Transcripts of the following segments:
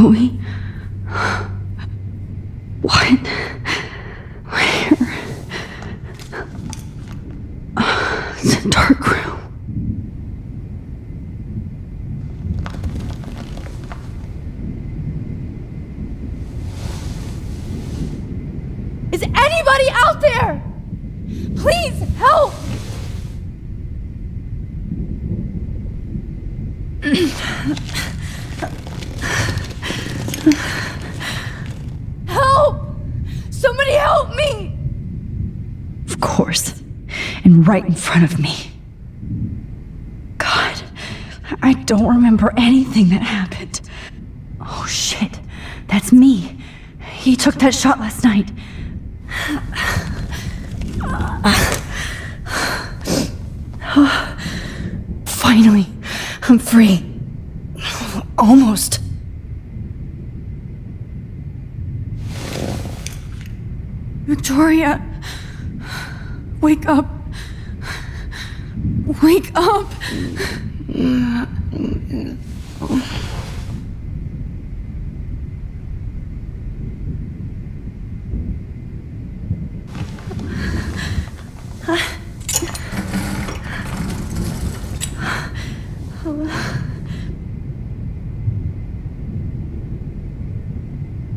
Chloe? What? Where? It's a dark room. Is anybody out there? Please help! Help! Somebody help me! Of course. And right in front of me. God, I don't remember anything that happened. Oh shit, that's me. He took that shot last night. Finally, I'm free. Almost. Victoria, wake up. Wake up.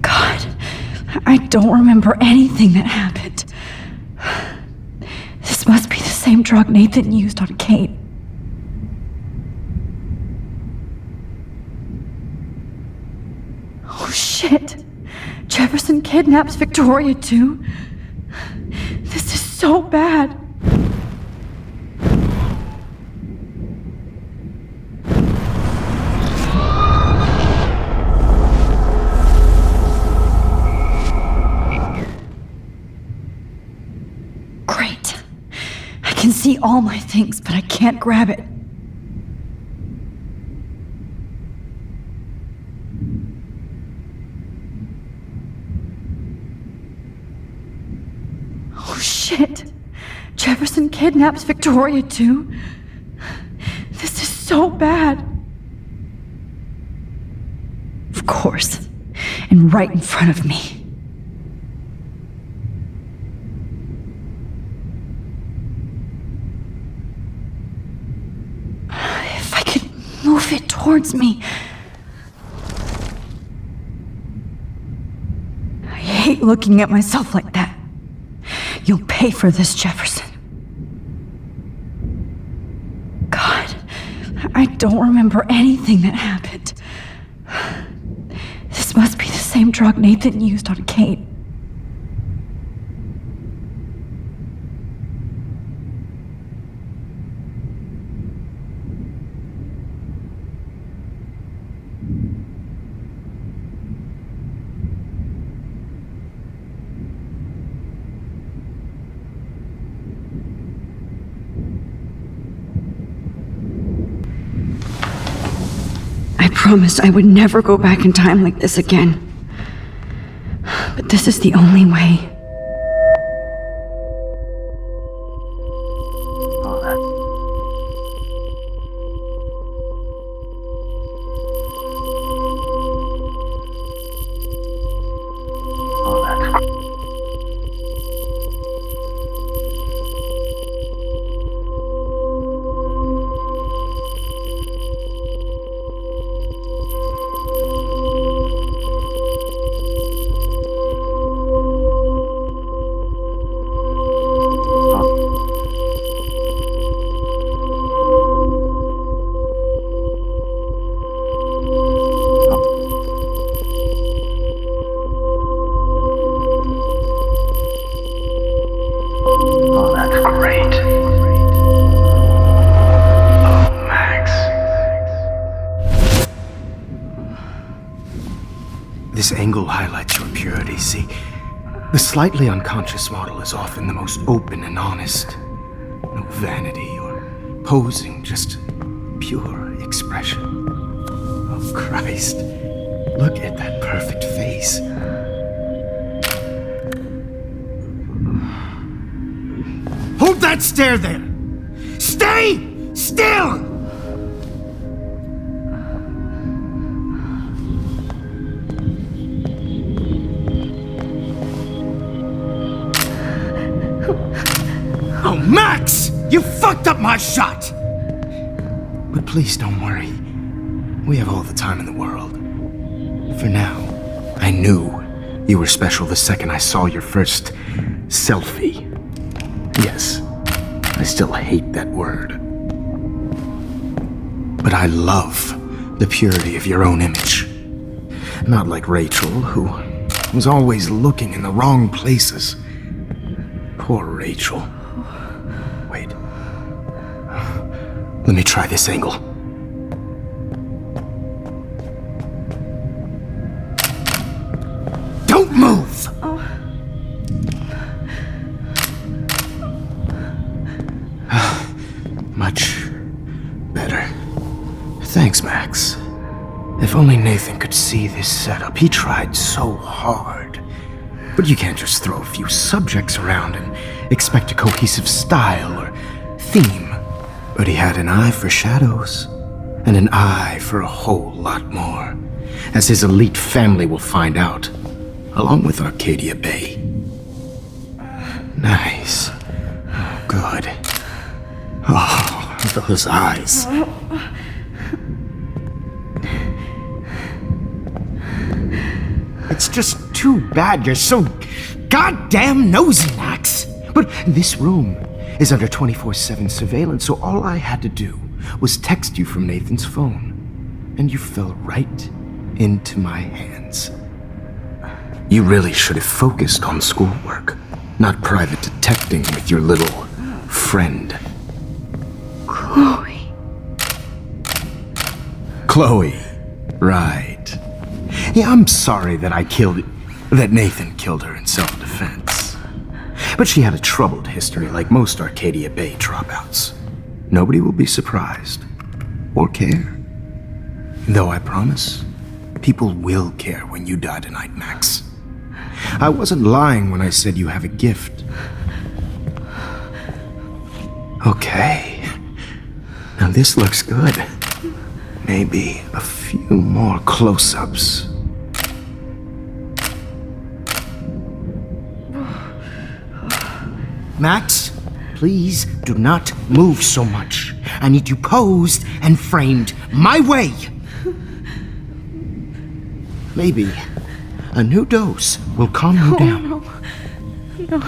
God, I don't remember anything that happened. This must be the same drug Nathan used on Kate. Oh shit! Jefferson kidnaps Victoria too? This is so bad. Great. I can see all my things, but I can't grab it. Oh shit! Jefferson kidnaps Victoria too? This is so bad. Of course. And right in front of me. If I could move it towards me. I hate looking at myself like that. You'll pay for this, Jefferson. God, I don't remember anything that happened. This must be the same drug Nathan used on Kate. I promised I would never go back in time like this again. But this is the only way. This angle highlights your purity, see? The slightly unconscious model is often the most open and honest. No vanity or posing, just pure expression. Oh, Christ. Look at that perfect face. Hold that stare there! Stay still! Oh, Max! You fucked up my shot! But please don't worry. We have all the time in the world. For now, I knew you were special the second I saw your first selfie. Yes, I still hate that word. But I love the purity of your own image. Not like Rachel, who was always looking in the wrong places. Poor Rachel. Wait. Let me try this angle. Don't move! Much better. Thanks, Max. If only Nathan could see this setup. He tried so hard. But you can't just throw a few subjects around and expect a cohesive style or theme. But he had an eye for shadows, and an eye for a whole lot more, as his elite family will find out, along with Arcadia Bay. Nice. Oh, good. Oh, those eyes. It's just too bad you're so goddamn nosy, Max. But this room is under 24/7 surveillance, so all I had to do was text you from Nathan's phone. And you fell right into my hands. You really should have focused on schoolwork, not private detecting with your little friend. Chloe. Chloe, right. Yeah, I'm sorry that that Nathan killed her in self-defense. But she had a troubled history like most Arcadia Bay dropouts. Nobody will be surprised or care. Though I promise, people will care when you die tonight, Max. I wasn't lying when I said you have a gift. Okay. Now this looks good. Maybe a few more close-ups. Max, please do not move so much. I need you posed and framed my way. Maybe a new dose will calm you down. No.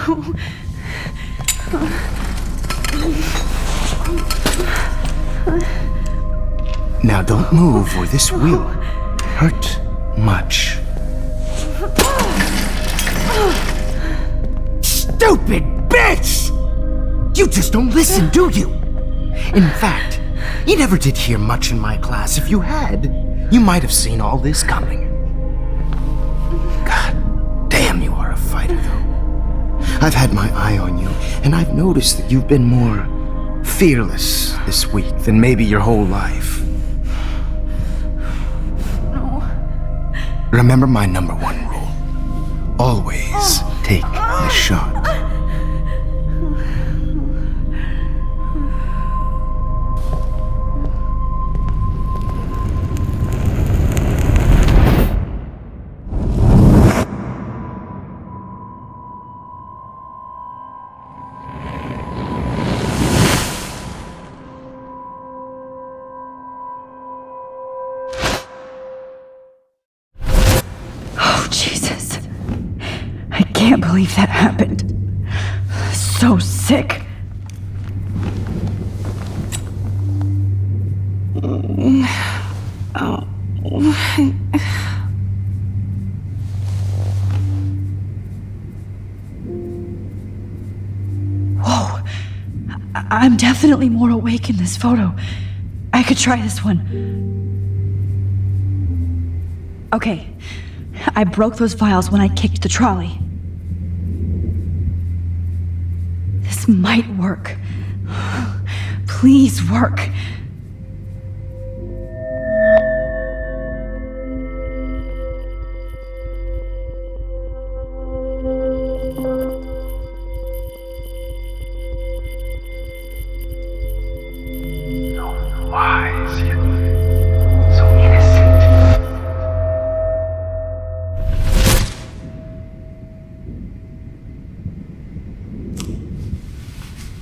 Now don't move or this will hurt much. Stupid bitch! You just don't listen, do you? In fact, you never did hear much in my class. If you had, you might have seen all this coming. God damn, you are a fighter, though. I've had my eye on you, and I've noticed that you've been more fearless this week than maybe your whole life. Remember my number one rule. Always take the shot. Jesus. I can't believe that happened. So sick. Whoa. I'm definitely more awake in this photo. I could try this one. Okay. I broke those files when I kicked the trolley. This might work. Please work. Wise yet so innocent.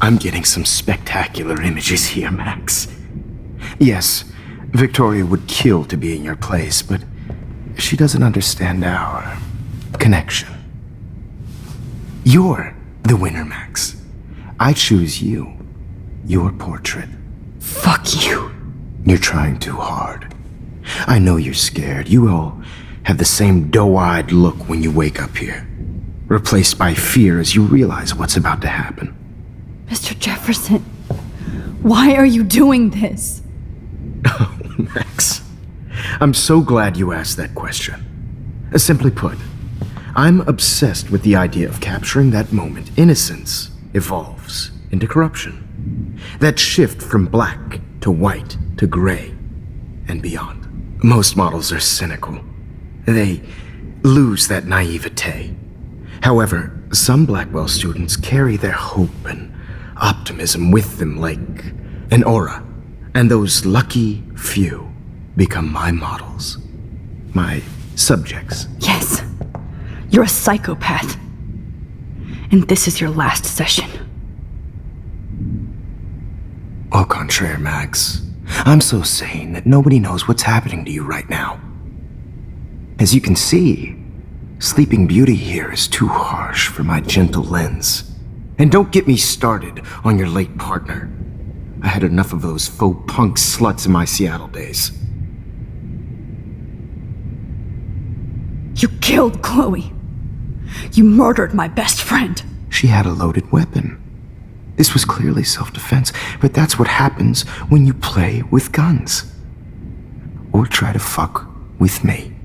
I'm getting some spectacular images here, Max. Yes, Victoria would kill to be in your place, but she doesn't understand our connection. You're the winner, Max. I choose you. Your portrait. Fuck you. You're trying too hard. I know you're scared. You all have the same doe-eyed look when you wake up here, replaced by fear as you realize what's about to happen. Mr. Jefferson, why are you doing this? Oh, Max. I'm so glad you asked that question. Simply put, I'm obsessed with the idea of capturing that moment innocence evolves into corruption. That shift from black to white to gray and beyond. Most models are cynical. They lose that naivete. However, some Blackwell students carry their hope and optimism with them like an aura, and those lucky few become my models, my subjects. Yes. You're a psychopath. And this is your last session. Au contraire, Max. I'm so sane that nobody knows what's happening to you right now. As you can see, Sleeping Beauty here is too harsh for my gentle lens. And don't get me started on your late partner. I had enough of those faux punk sluts in my Seattle days. You killed Chloe. You murdered my best friend. She had a loaded weapon. This was clearly self-defense, but that's what happens when you play with guns. Or try to fuck with me.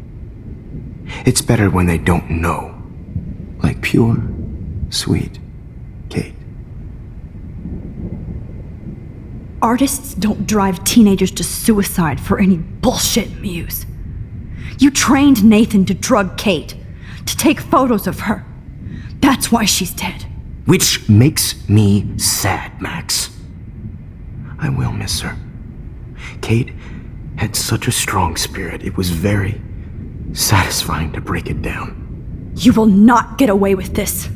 It's better when they don't know. Like pure, sweet Kate. Artists don't drive teenagers to suicide for any bullshit muse. You trained Nathan to drug Kate, to take photos of her. That's why she's dead. Which makes me sad, Max. I will miss her. Kate had such a strong spirit, it was very satisfying to break it down. You will not get away with this.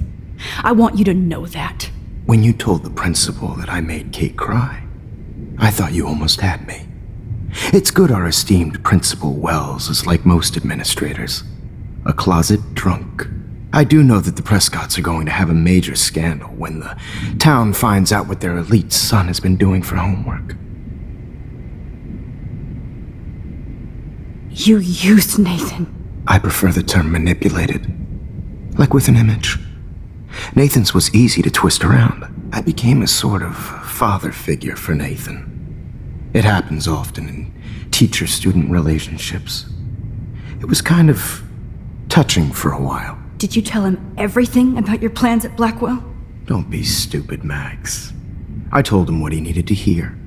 I want you to know that. When you told the principal that I made Kate cry, I thought you almost had me. It's good our esteemed Principal Wells is like most administrators, a closet drunk. I do know that the Prescotts are going to have a major scandal when the town finds out what their elite son has been doing for homework. You used Nathan. I prefer the term manipulated. Like with an image. Nathan's was easy to twist around. I became a sort of father figure for Nathan. It happens often in teacher-student relationships. It was kind of touching for a while. Did you tell him everything about your plans at Blackwell? Don't be stupid, Max. I told him what he needed to hear.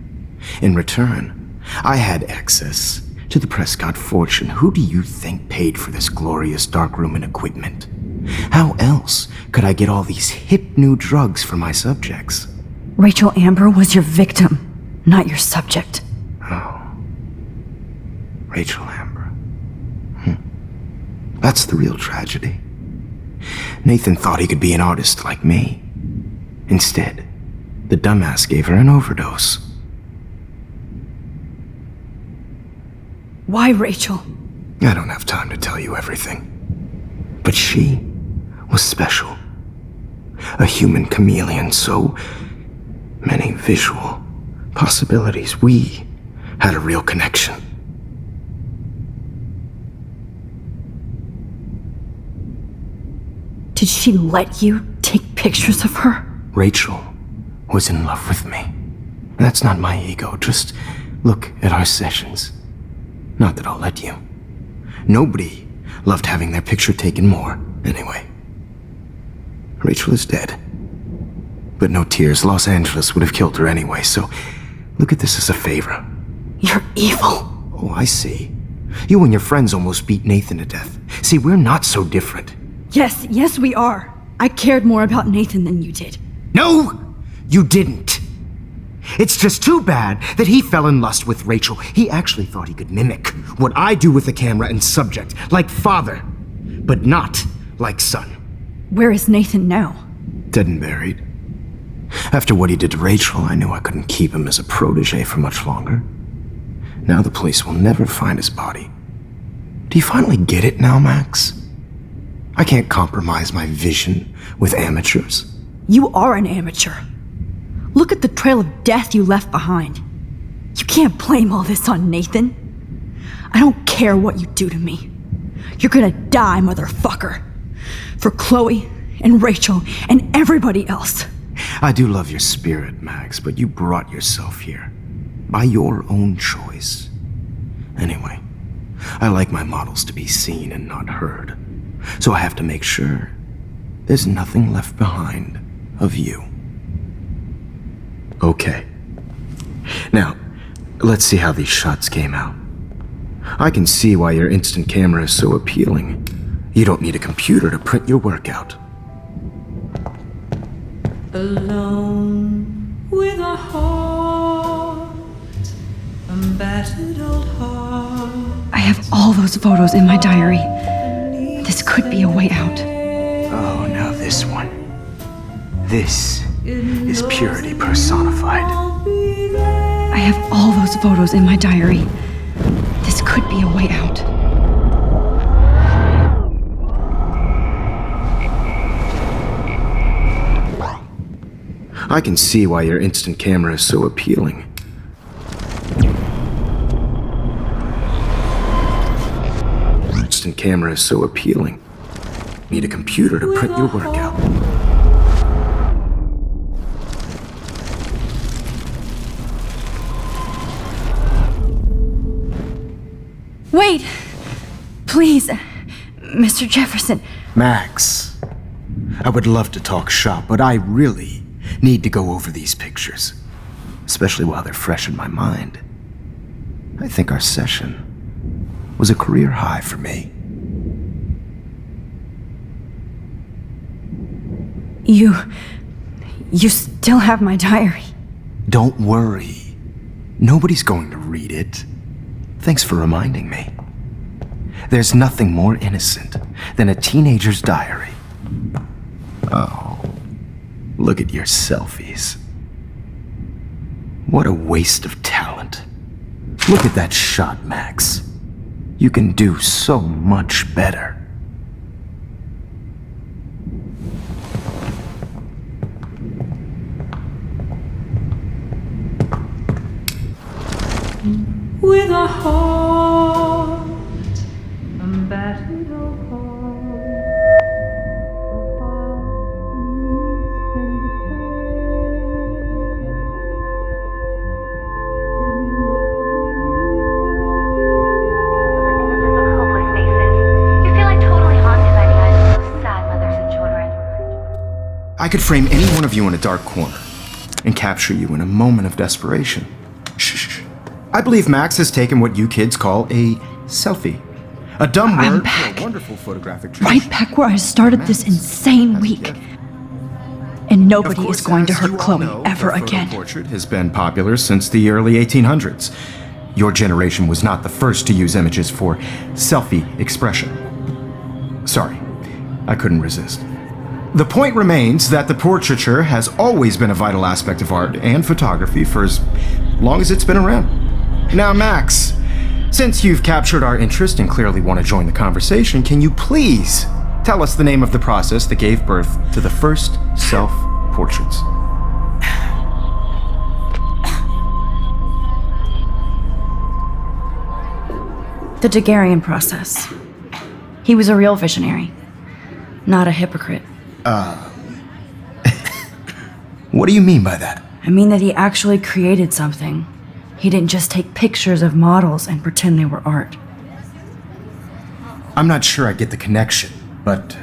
In return, I had access to the Prescott fortune. Who do you think paid for this glorious darkroom and equipment? How else could I get all these hip new drugs for my subjects? Rachel Amber was your victim, not your subject. Oh. Rachel Amber. That's the real tragedy. Nathan thought he could be an artist like me. Instead, the dumbass gave her an overdose. Why Rachel? I don't have time to tell you everything. But she was special. A human chameleon, so many visual possibilities. We had a real connection. Did she let you take pictures of her? Rachel was in love with me. That's not my ego. Just look at our sessions. Not that I'll let you. Nobody loved having their picture taken more, anyway. Rachel is dead. But no tears. Los Angeles would have killed her anyway, so look at this as a favor. You're evil. Oh, I see. You and your friends almost beat Nathan to death. See, we're not so different. Yes, we are. I cared more about Nathan than you did. No, you didn't. It's just too bad that he fell in lust with Rachel. He actually thought he could mimic what I do with the camera and subject, like father, but not like son. Where is Nathan now? Dead and buried. After what he did to Rachel, I knew I couldn't keep him as a protege for much longer. Now the police will never find his body. Do you finally get it now, Max? I can't compromise my vision with amateurs. You are an amateur. Look at the trail of death you left behind. You can't blame all this on Nathan. I don't care what you do to me. You're gonna die, motherfucker. For Chloe and Rachel and everybody else. I do love your spirit, Max, but you brought yourself here. By your own choice. Anyway, I like my models to be seen and not heard. So I have to make sure there's nothing left behind of you. Okay. Now, let's see how these shots came out. I can see why your instant camera is so appealing. You don't need a computer to print your work out. Alone with a heart, a battered old heart. I have all those photos in my diary. This could be a way out. Oh, now this one. This is purity personified. I have all those photos in my diary. This could be a way out. I can see why your instant camera is so appealing. Instant camera is so appealing. Need a computer to print your work out. Wait! Please, Mr. Jefferson. Max, I would love to talk shop, but I really need to go over these pictures, especially while they're fresh in my mind. I think our session was a career high for me. You still have my diary. Don't worry. Nobody's going to read it. Thanks for reminding me. There's nothing more innocent than a teenager's diary. Oh, look at your selfies. What a waste of talent. Look at that shot, Max. You can do so much better. With a heart, a battered old heart, a heart needs tender Hopeless faces. You feel like totally haunted by the eyes of those sad mothers and children. I could frame any one of you in a dark corner and capture you in a moment of desperation. Shh. I believe Max has taken what you kids call a selfie. A dumb I'm word back. for a wonderful photographic Right tradition. back where I started this insane week. And nobody is going to hurt Chloe ever the photo again. Portrait has been popular since the early 1800s. Your generation was not the first to use images for selfie expression. Sorry, I couldn't resist. The point remains that the portraiture has always been a vital aspect of art and photography for as long as it's been around. Now, Max, since you've captured our interest and clearly want to join the conversation, can you please tell us the name of the process that gave birth to the first self-portraits? The Daguerrean process. He was a real visionary, not a hypocrite. What do you mean by that? I mean that he actually created something. He didn't just take pictures of models and pretend they were art. I'm not sure I get the connection, but...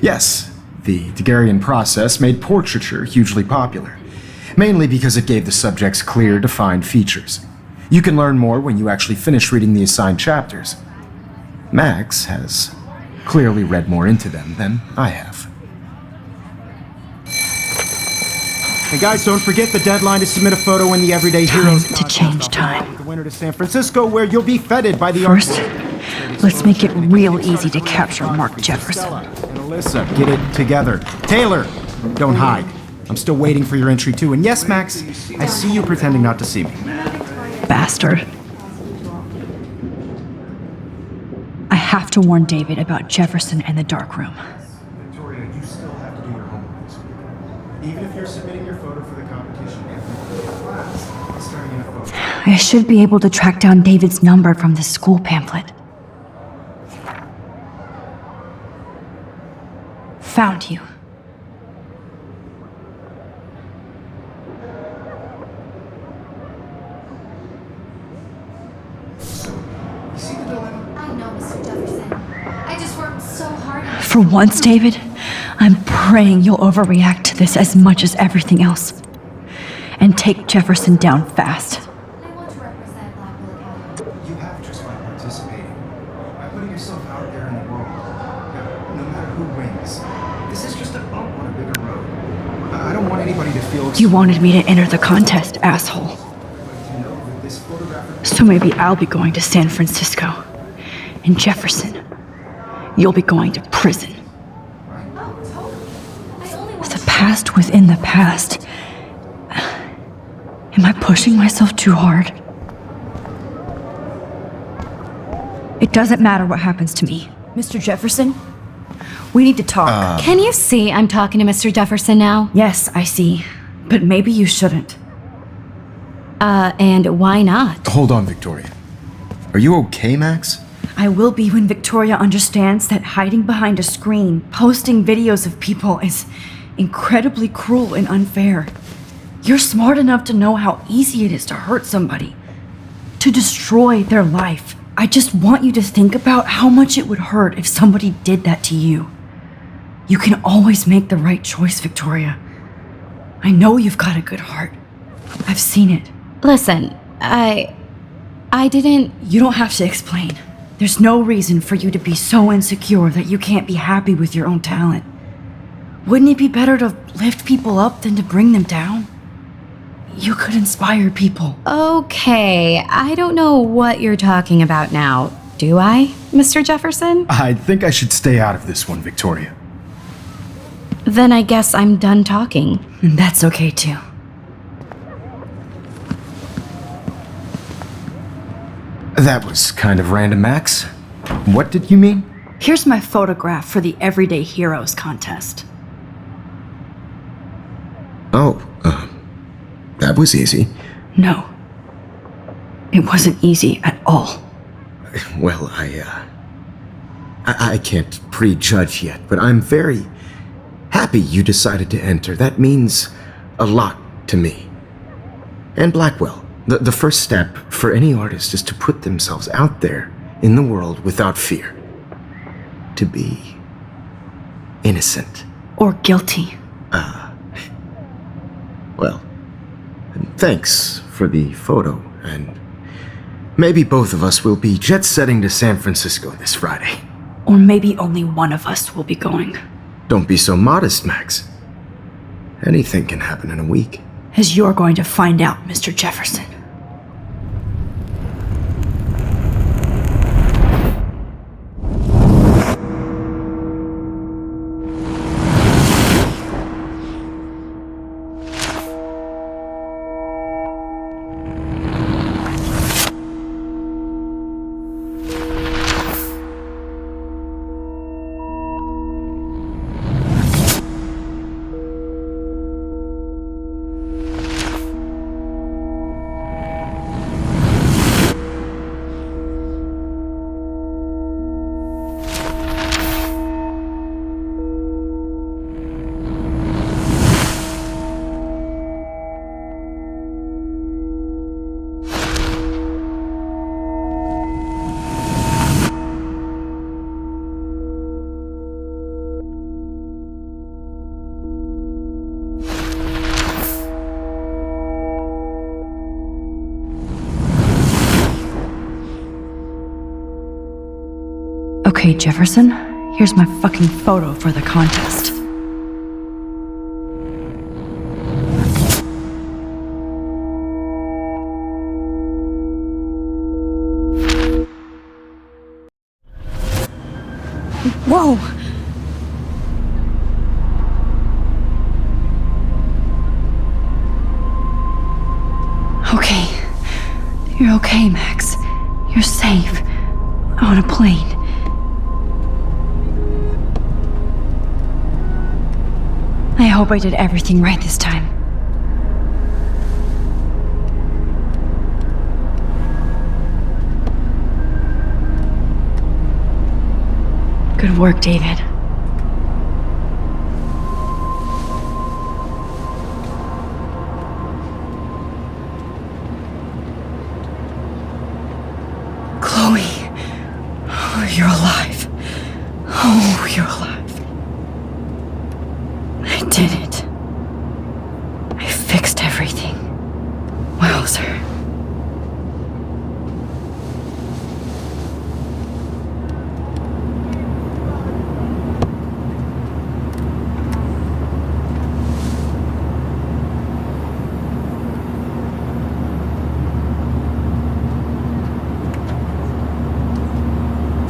yes, the Daguerrean process made portraiture hugely popular, mainly because it gave the subjects clear, defined features. You can learn more when you actually finish reading the assigned chapters. Max has clearly read more into them than I have. And guys, don't forget the deadline to submit a photo in the Everyday Heroes to change time. The winner to San Francisco, where you'll be feted by the First, let's make it real easy to capture Mark Jefferson. And Alyssa, get it together. Taylor, Don't hide. I'm still waiting for your entry too. And yes, Max, I see you pretending not to see me. Bastard. I have to warn David about Jefferson and the dark room. Victoria, you still have to do your homework this week. Even if you're submitting your photo for the competition, every class is turning in a photo. I should be able to track down David's number from the school pamphlet. Found you. I know, Mr. Jefferson. I just worked so hard on For once, David, I'm praying you'll overreact to this as much as everything else. And take Jefferson down fast. I want to represent Blackwell Academy. You have just by participating, by putting yourself out there in the world. No matter who wins, this is just a bump on a bigger road. I don't want anybody to feel. You wanted me to enter the contest, asshole. To know that this photographer. So maybe I'll be going to San Francisco. And Jefferson, you'll be going to prison. Oh, totally. I only want The past within the past. Am I pushing myself too hard? It doesn't matter what happens to me. Mr. Jefferson, we need to talk. Can you see I'm talking to Mr. Jefferson now? Yes, I see. But maybe you shouldn't. And why not? Hold on, Victoria. Are you okay, Max? I will be when Victoria understands that hiding behind a screen, posting videos of people is incredibly cruel and unfair. You're smart enough to know how easy it is to hurt somebody, to destroy their life. I just want you to think about how much it would hurt if somebody did that to you. You can always make the right choice, Victoria. I know you've got a good heart. I've seen it. Listen, I didn't. You don't have to explain. There's no reason for you to be so insecure that you can't be happy with your own talent. Wouldn't it be better to lift people up than to bring them down? You could inspire people. Okay, I don't know what you're talking about now. Do I, Mr. Jefferson? I think I should stay out of this one, Victoria. Then I guess I'm done talking. And that's okay too. That was kind of random, Max. What did you mean? Here's my photograph for the Everyday Heroes contest. Oh, that was easy. No. It wasn't easy at all. Well, I can't prejudge yet, but I'm very happy you decided to enter. That means a lot to me. And Blackwell. The first step for any artist is to put themselves out there in the world without fear. To be innocent. Or guilty. Well, thanks for the photo, and maybe both of us will be jet-setting to San Francisco this Friday. Or maybe only one of us will be going. Don't be so modest, Max. Anything can happen in a week. As you're going to find out, Mr. Jefferson. Okay, Jefferson, here's my fucking photo for the contest. Whoa! You're okay, Max. You're safe. On a plane. I hope I did everything right this time. Good work, David. Chloe. Oh, you're alive. Oh, you're alive. I did it. I fixed everything. Wowzer.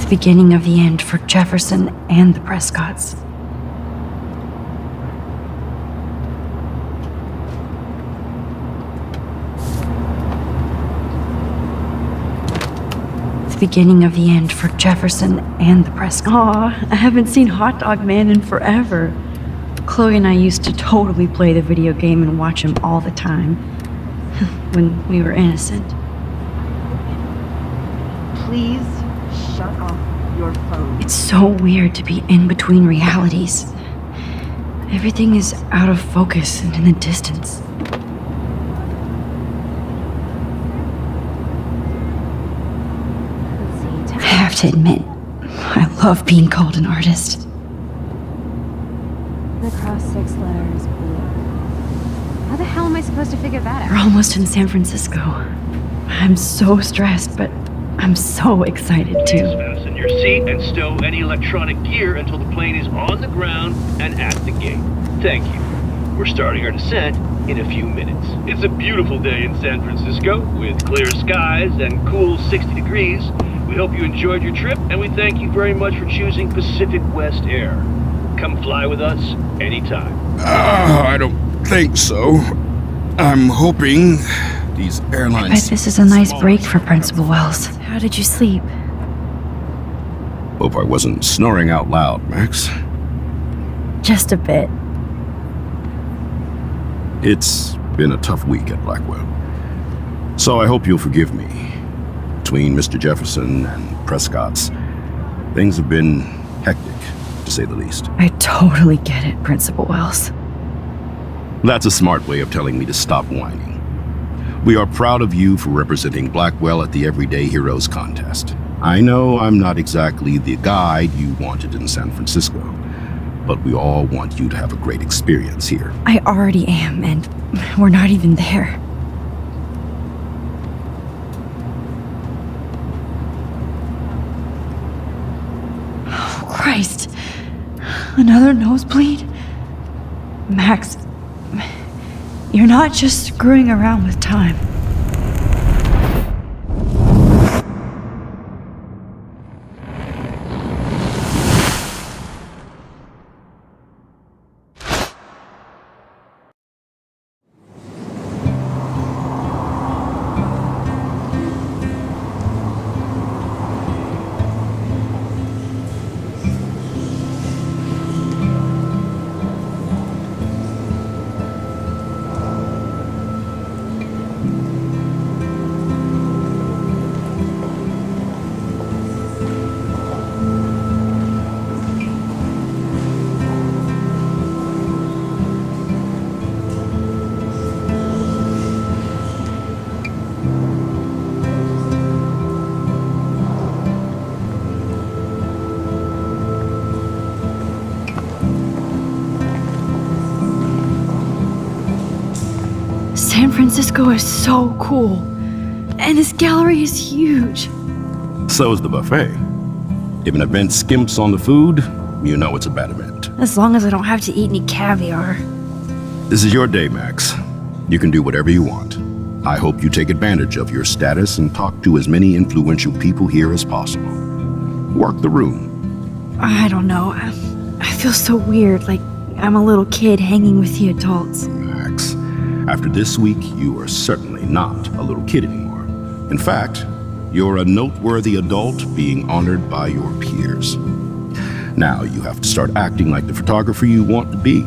The beginning of the end for Jefferson and the Prescotts. The beginning of the end for Jefferson and the Prescotts. Aw, I haven't seen Hot Dog Man in forever. Chloe and I used to totally play the video game and watch him all the time. When we were innocent. Please shut off your phone. It's so weird to be in between realities. Everything is out of focus and in the distance. I have to admit, I love being called an artist. The cross 6 letters blue. How the hell am I supposed to figure that We're out? almost in San Francisco. I'm so stressed, but I'm so excited too. Fasten your seat and stow any electronic gear until the plane is on the ground and at the gate. Thank you. We're starting our descent in a few minutes. It's a beautiful day in San Francisco with clear skies and cool 60 degrees. We hope you enjoyed your trip, and we thank you very much for choosing Pacific West Air. Come fly with us anytime. I don't think so. I'm hoping these I bet airlines... this is a nice break for Principal Wells. How did you sleep? Hope I wasn't snoring out loud, Max. Just a bit. It's been a tough week at Blackwell. So I hope you'll forgive me. Between Mr. Jefferson and Prescott's, things have been hectic, to say the least. I totally get it, Principal Wells. That's a smart way of telling me to stop whining. We are proud of you for representing Blackwell at the Everyday Heroes contest. I know I'm not exactly the guide you wanted in San Francisco, but we all want you to have a great experience here. I already am, and we're not even there. Oh, Christ. Another nosebleed? Max, you're not just screwing around with time. San Francisco is so cool. And this gallery is huge. So is the buffet. If an event skimps on the food, you know it's a bad event. As long as I don't have to eat any caviar. This is your day, Max. You can do whatever you want. I hope you take advantage of your status and talk to as many influential people here as possible. Work the room. I don't know. I feel so weird, like I'm a little kid hanging with the adults. Max, after this week, you are certainly not a little kid anymore. In fact, you're a noteworthy adult being honored by your peers. Now you have to start acting like the photographer you want to be.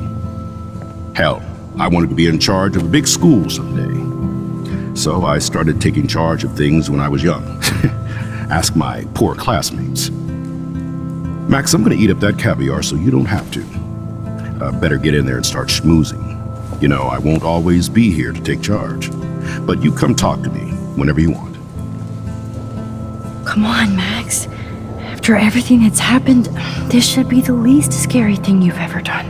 Hell, I wanted to be in charge of a big school someday. So I started taking charge of things when I was young. Ask my poor classmates. Max, I'm gonna eat up that caviar so you don't have to. Better get in there and start schmoozing. You know, I won't always be here to take charge. But you come talk to me whenever you want. Come on, Max. After everything that's happened, this should be the least scary thing you've ever done.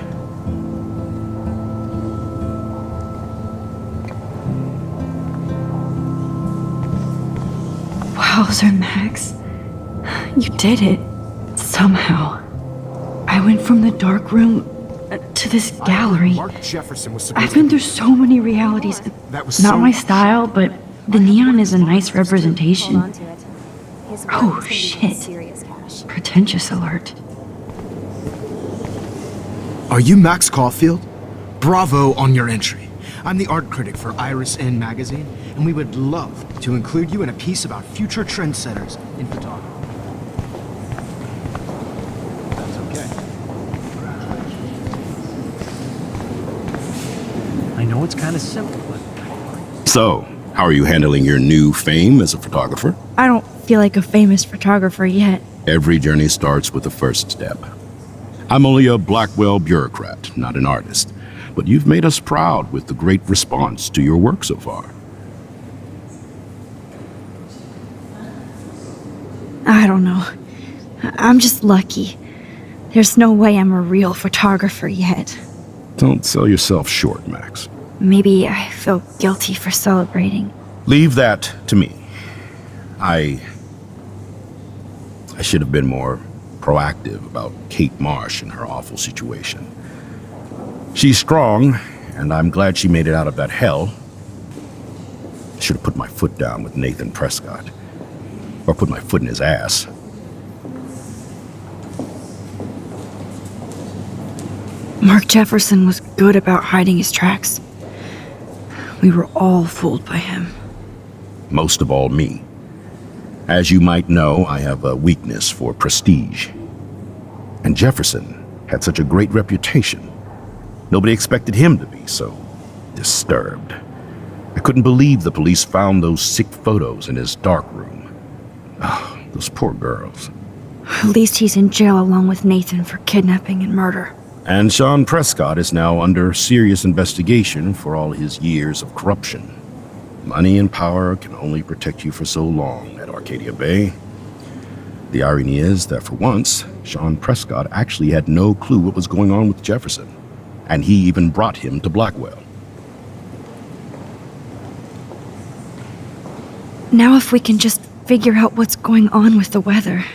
Wowzer, Max. You did it. Somehow. I went from the dark room to this gallery. Mark Jefferson was supposed I've been through so many realities. That was Not so- my style, but the neon is a nice representation. Oh, shit. Pretentious alert. Are you Max Caulfield? Bravo on your entry. I'm the art critic for Iris N magazine, and we would love to include you in a piece about future trendsetters in photography. That's okay. I know it's kind of simple, but So, how are you handling your new fame as a photographer? I don't feel like a famous photographer yet. Every journey starts with the first step. I'm only a Blackwell bureaucrat, not an artist, but you've made us proud with the great response to your work so far. I don't know. I'm just lucky. There's no way I'm a real photographer yet. Don't sell yourself short, Max. Maybe I feel guilty for celebrating. Leave that to me. I should have been more proactive about Kate Marsh and her awful situation. She's strong, and I'm glad she made it out of that hell. Should have put my foot down with Nathan Prescott. Or put my foot in his ass. Mark Jefferson was good about hiding his tracks. We were all fooled by him. Most of all, me. As you might know, I have a weakness for prestige. And Jefferson had such a great reputation. Nobody expected him to be so disturbed. I couldn't believe the police found those sick photos in his dark room. Oh, those poor girls. At least he's in jail along with Nathan for kidnapping and murder. And Sean Prescott is now under serious investigation for all his years of corruption. Money and power can only protect you for so long at Arcadia Bay. The irony is that for once, Sean Prescott actually had no clue what was going on with Jefferson, and he even brought him to Blackwell. Now if we can just figure out what's going on with the weather,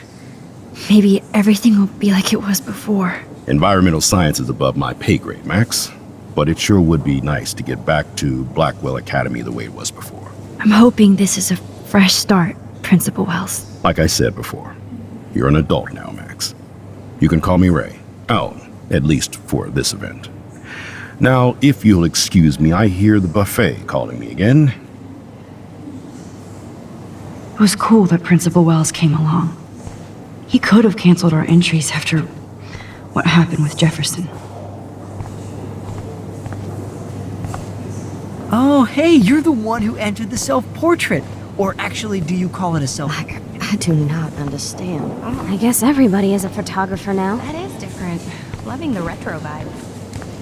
maybe everything will be like it was before. Environmental science is above my pay grade, Max, but it sure would be nice to get back to Blackwell Academy the way it was before. I'm hoping this is a fresh start, Principal Wells. Like I said before, you're an adult now, Max. You can call me Ray. Oh, at least for this event. Now, if you'll excuse me, I hear the buffet calling me again. It was cool that Principal Wells came along. He could have canceled our entries after what happened with Jefferson. Oh, hey, you're the one who entered the self-portrait. Or actually, do you call it a self? I do not understand. I guess everybody is a photographer now. That is different. Loving the retro vibe.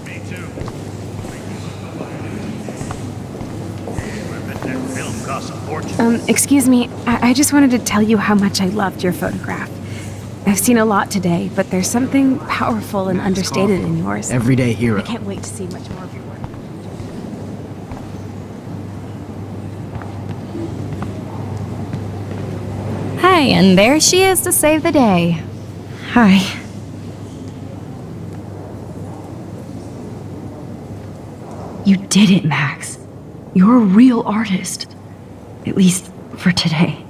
Me too. I bet that film costs a fortune. Excuse me, I just wanted to tell you how much I loved your photograph. I've seen a lot today, but there's something powerful and understated in yours. Everyday hero. I can't wait to see much more of your work. Hi, and there she is to save the day. Hi. You did it, Max. You're a real artist. At least for today.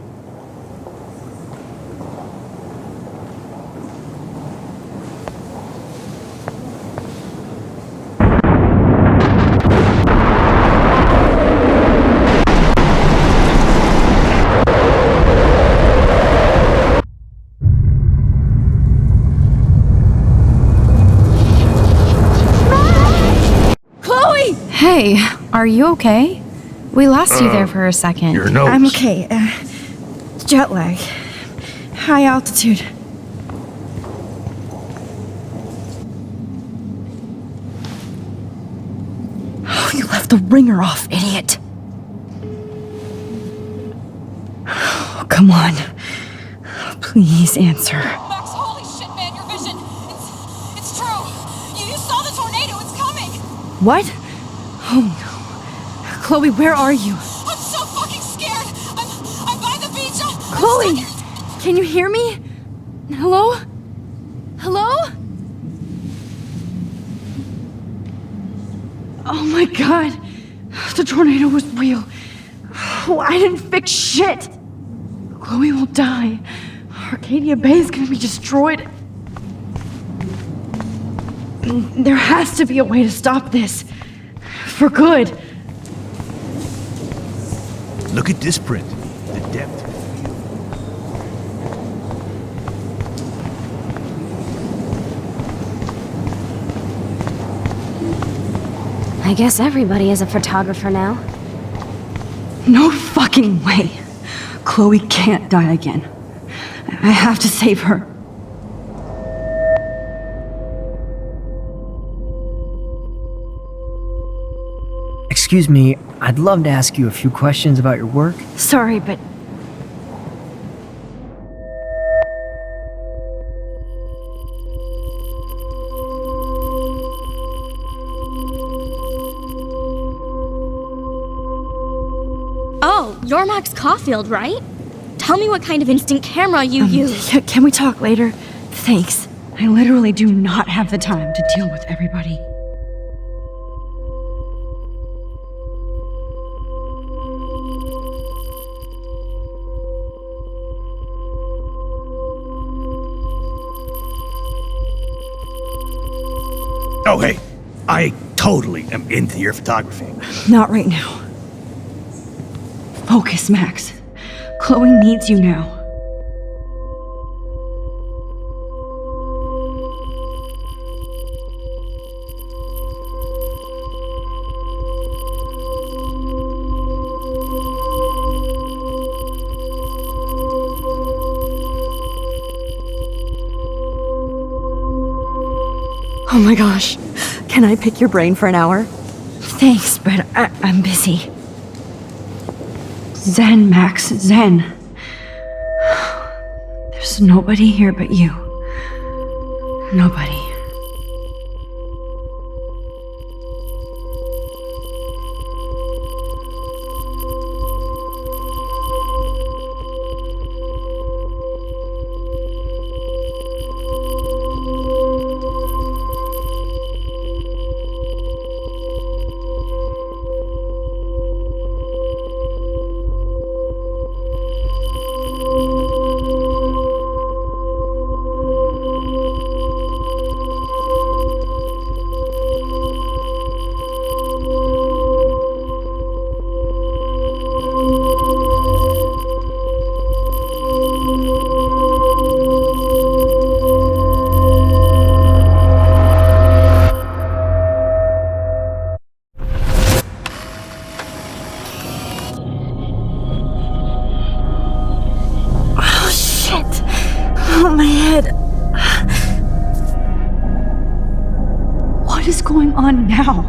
Hey, are you okay? We lost you there for a second. Your notes. I'm okay. Jet lag. High altitude. Oh, you left the ringer off, idiot. Oh, come on. Please answer. Max, holy shit, man, your vision. It's true. You saw the tornado. It's coming. What? Oh no. Chloe, where are you? I'm so fucking scared. I'm by the beach. Chloe! Can you hear me? Hello? Hello? Oh my god. The tornado was real. Oh, I didn't fix shit. Chloe will die. Arcadia Bay is gonna be destroyed. There has to be a way to stop this. For good. Look at this print. The depth. I guess everybody is a photographer now. No fucking way. Chloe can't die again. I have to save her. Excuse me, I'd love to ask you a few questions about your work. Sorry, but Oh, you're Max Caulfield, right? Tell me what kind of instant camera you use. Can we talk later? Thanks. I literally do not have the time to deal with everybody. Oh, hey. I totally am into your photography. Not right now. Focus, Max. Chloe needs you now. Oh my gosh. Can I pick your brain for an hour? Thanks, but I'm busy. Zen, Max, Zen. There's nobody here but you. Nobody. Oh, my head. What is going on now?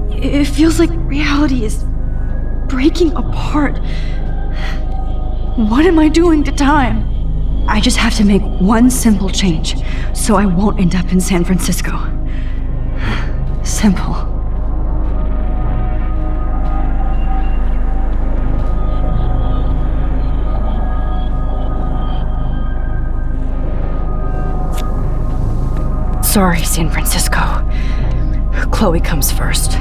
It feels like reality is breaking apart. What am I doing to time? I just have to make one simple change, so I won't end up in San Francisco. Simple. Sorry, San Francisco. Chloe comes first.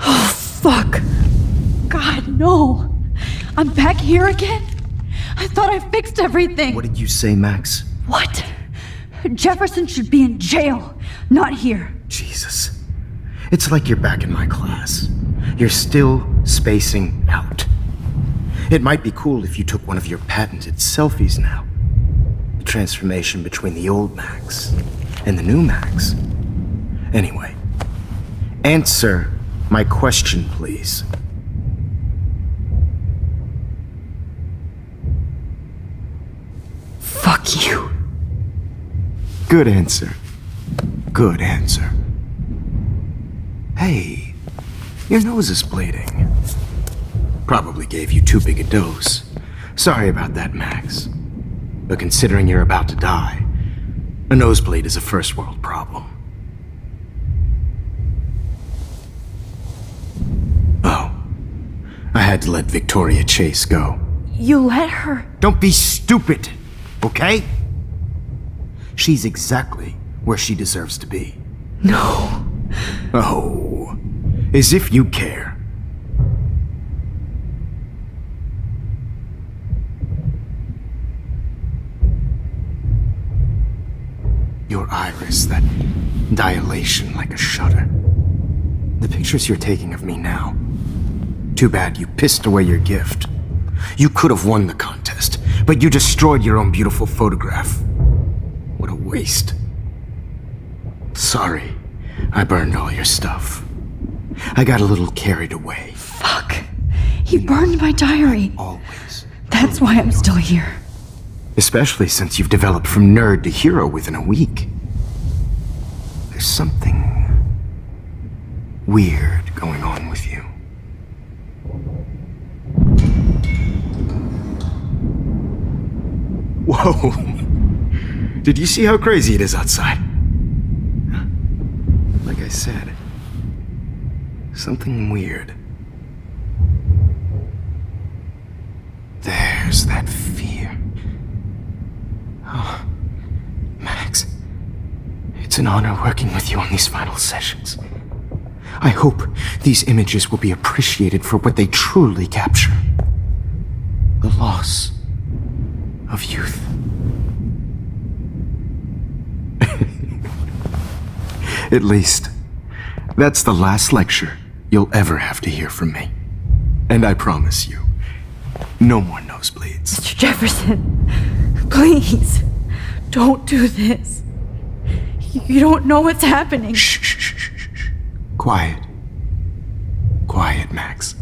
Oh, fuck. God, no. I'm back here again? I thought I fixed everything. What did you say, Max? What? Jefferson should be in jail, not here. Jesus. It's like you're back in my class. You're still spacing out. It might be cool if you took one of your patented selfies now. The transformation between the old Max and the new Max. Anyway, answer my question, please. Fuck you. Good answer. Good answer. Hey, your nose is bleeding. Probably gave you too big a dose. Sorry about that, Max. But considering you're about to die, a nosebleed is a first world problem. Oh, I had to let Victoria Chase go. You let her? Don't be stupid, okay? She's exactly where she deserves to be. No. Oh, as if you care. Your iris, that dilation like a shutter. The pictures you're taking of me now. Too bad you pissed away your gift. You could have won the contest, but you destroyed your own beautiful photograph. What a waste. Sorry, I burned all your stuff. I got a little carried away. Fuck. He burned my diary. Always. That's why I'm still here. Especially since you've developed from nerd to hero within a week. There's something weird going on with you. Whoa! Did you see how crazy it is outside? Like I said, something weird. There's that fear. Oh, Max, it's an honor working with you on these final sessions. I hope these images will be appreciated for what they truly capture. The loss of youth. At least, that's the last lecture you'll ever have to hear from me. And I promise you, no more nosebleeds. Mr. Jefferson, please, don't do this. You don't know what's happening. Shh, shh, shh, shh, shh. Quiet. Quiet, Max.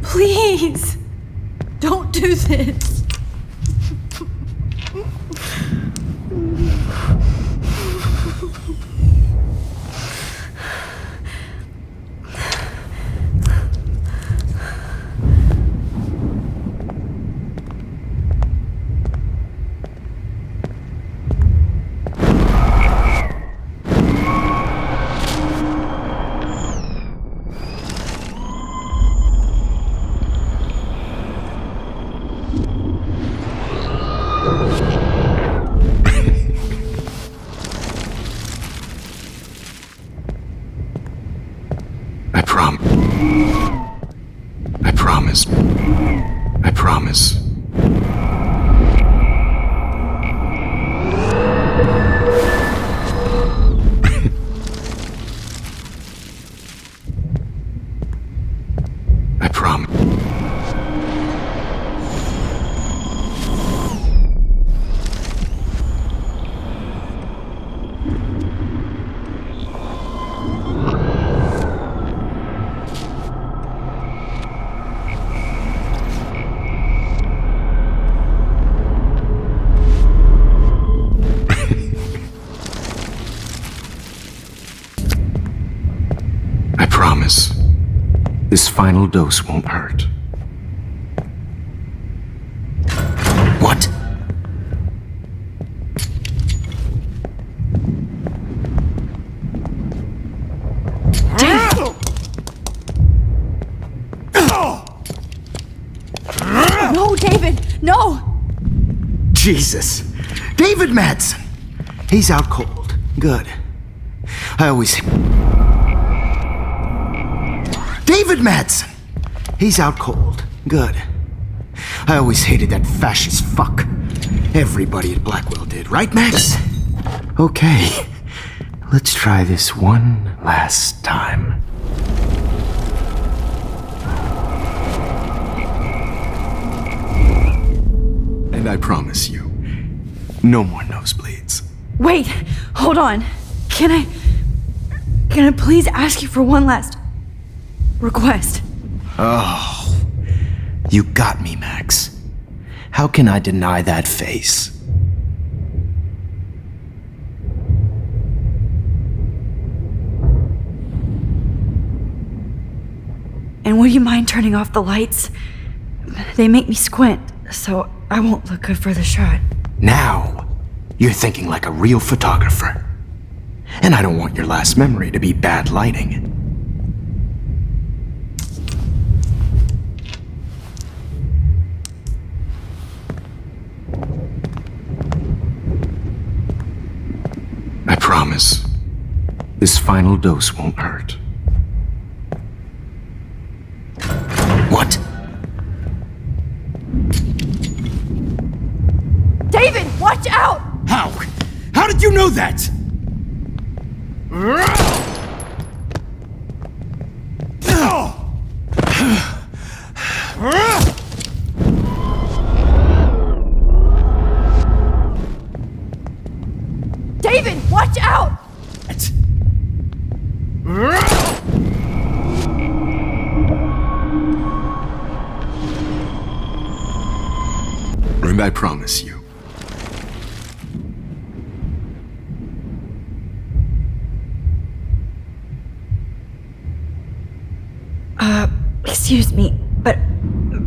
Please, don't do this. I promise. I promise. I promise. This final dose won't hurt. What? No, David! No! Jesus. David Madsen. He's out cold. Good. I always... David Madsen. He's out cold. Good. I always hated that fascist fuck. Everybody at Blackwell did, right, Max? Okay. Let's try this one last time. And I promise you, no more nosebleeds. Wait, hold on. Can I please ask you for one last request? Oh, you got me, Max. How can I deny that face? And would you mind turning off the lights? They make me squint, so I won't look good for the shot. Now, you're thinking like a real photographer. And I don't want your last memory to be bad lighting. I promise, this final dose won't hurt. What? David, watch out! How? How did you know that? David, watch out! And I promise you, Excuse me, but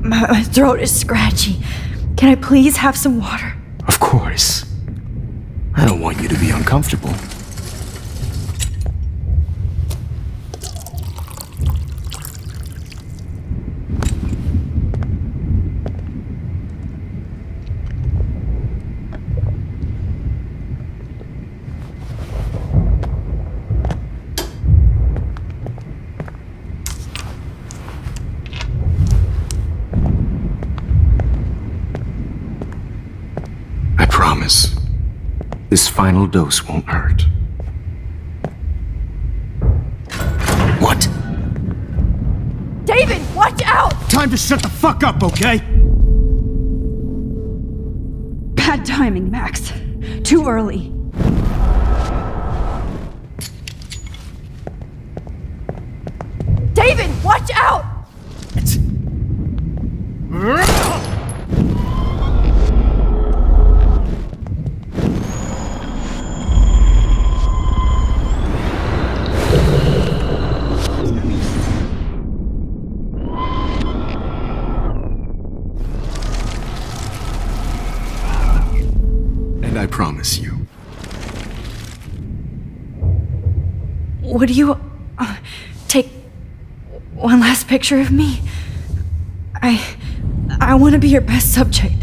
my throat is scratchy. Can I please have some water? of course. I don't want you to be uncomfortable. I promise, this final dose won't hurt. What? David, watch out! Time to shut the fuck up, okay? Bad timing, Max. Too early. David, watch out! And I promise you, Would you take one last picture of me? I want to be your best subject.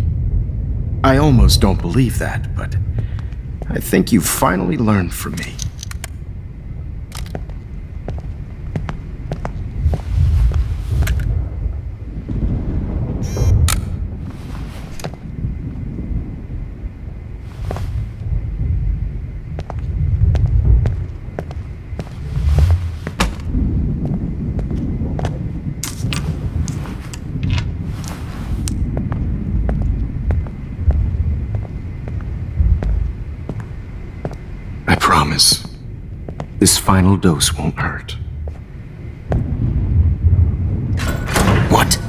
I almost don't believe that, but I think you've finally learned from me. I promise, this final dose won't hurt. What?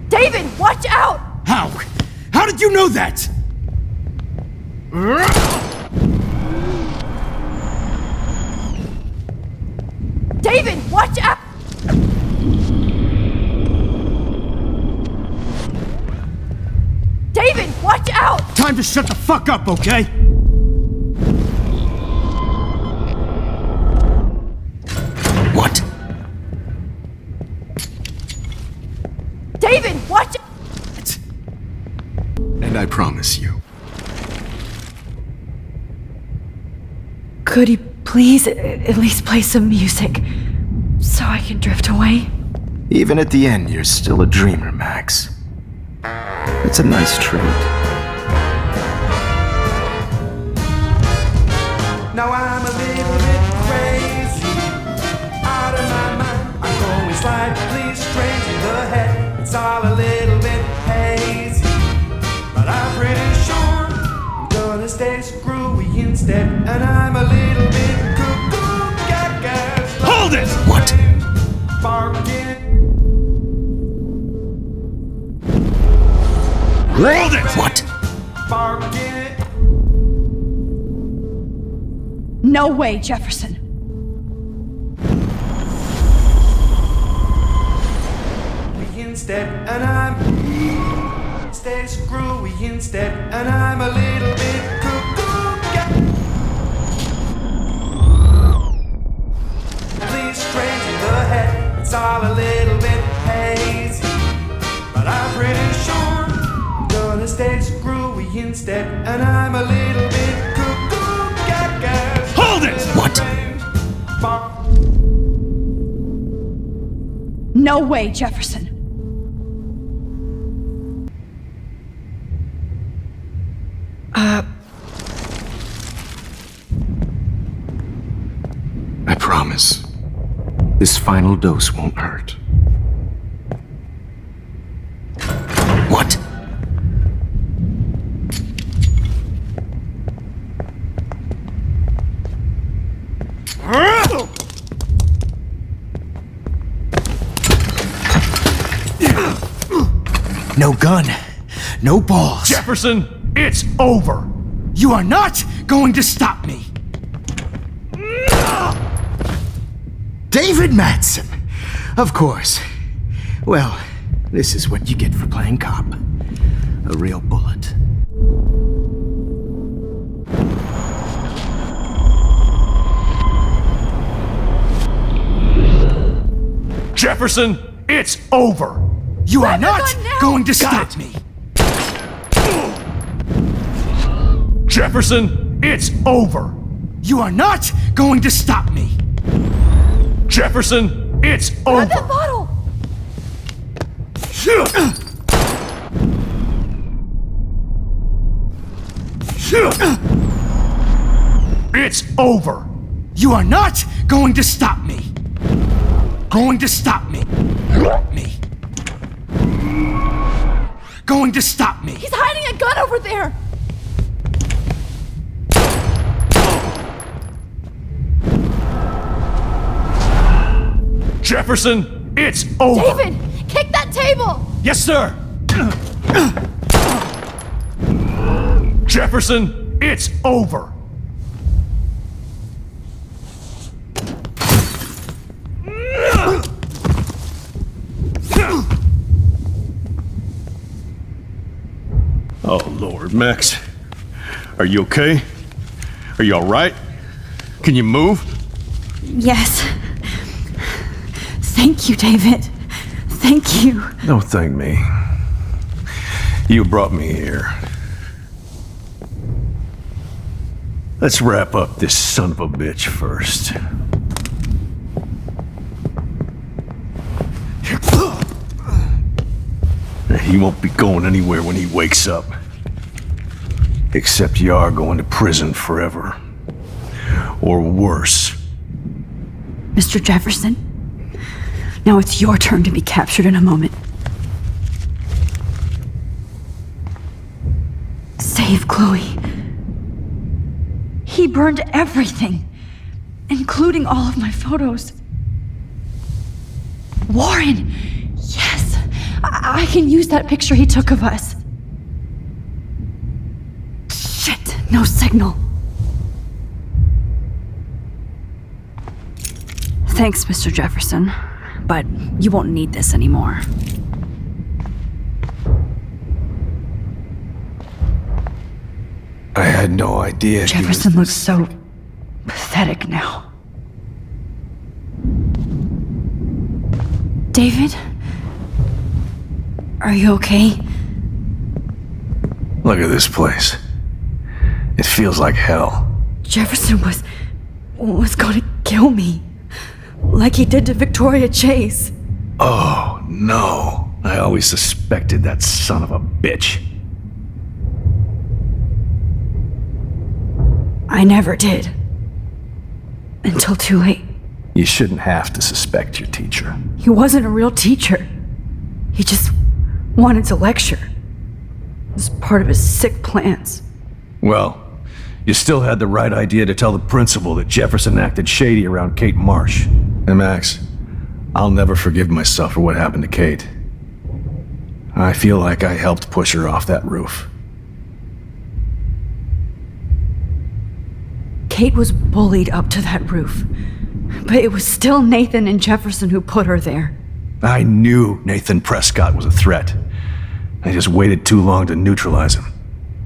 David, watch out! How? How did you know that? David, watch out! David, watch out! Time to shut the fuck up, okay? What? David, watch it! And I promise you. Could you please at least play some music so I can drift away? Even at the end, you're still a dreamer, Max. It's a nice treat. Now I'm a little bit crazy, out of my mind. I'm going slightly strange in the head. It's all a little bit hazy, but I'm pretty sure I'm gonna stay screwy instead. And I'm a little bit cuckoo, gaga. Hold it! What? Barking. Hold it! What? Barking. No way, Jefferson. Instead, and I'm stay screwy instead, and I'm a little bit cuckoo. Please strange in the head, it's all a little bit hazy, but I'm pretty sure I'm gonna stay screwy instead, and I'm a little bit cuckoo. Hold it! What? No way, Jefferson. I promise. This final dose won't hurt. What? No gun. No balls. Jefferson, it's over. You are not going to stop me. David Madsen. Of course. Well, this is what you get for playing cop. A real bullet. Jefferson, it's over. You are not going to stop me. Jefferson, it's over. You are not going to stop me. Jefferson, it's over. Grab that bottle! It's over. You are not going to stop me. Going to stop me. Going to stop me. He's hiding a gun over there! Jefferson, it's over. David, kick that table! Yes, sir. Jefferson, it's over. Oh, Lord, Max. Are you okay? Are you all right? Can you move? Yes. Thank you, David. Thank you. Don't thank me. You brought me here. Let's wrap up this son of a bitch first. He won't be going anywhere when he wakes up. Except you are going to prison forever. Or worse. Mr. Jefferson, now it's your turn to be captured in a moment. Save Chloe. He burned everything, including all of my photos. Warren! Yes! I can use that picture he took of us. Shit, no signal. Thanks, Mr. Jefferson, but you won't need this anymore. I had no idea. Jefferson looks so pathetic now. David? Are you okay? Look at this place. It feels like hell. Jefferson was gonna kill me. Like he did to Victoria Chase. Oh, no. I always suspected that son of a bitch. I never did. Until too late. You shouldn't have to suspect your teacher. He wasn't a real teacher. He just wanted to lecture. It was part of his sick plans. Well, you still had the right idea to tell the principal that Jefferson acted shady around Kate Marsh. And Max, I'll never forgive myself for what happened to Kate. I feel like I helped push her off that roof. Kate was bullied up to that roof. But it was still Nathan and Jefferson who put her there. I knew Nathan Prescott was a threat. I just waited too long to neutralize him.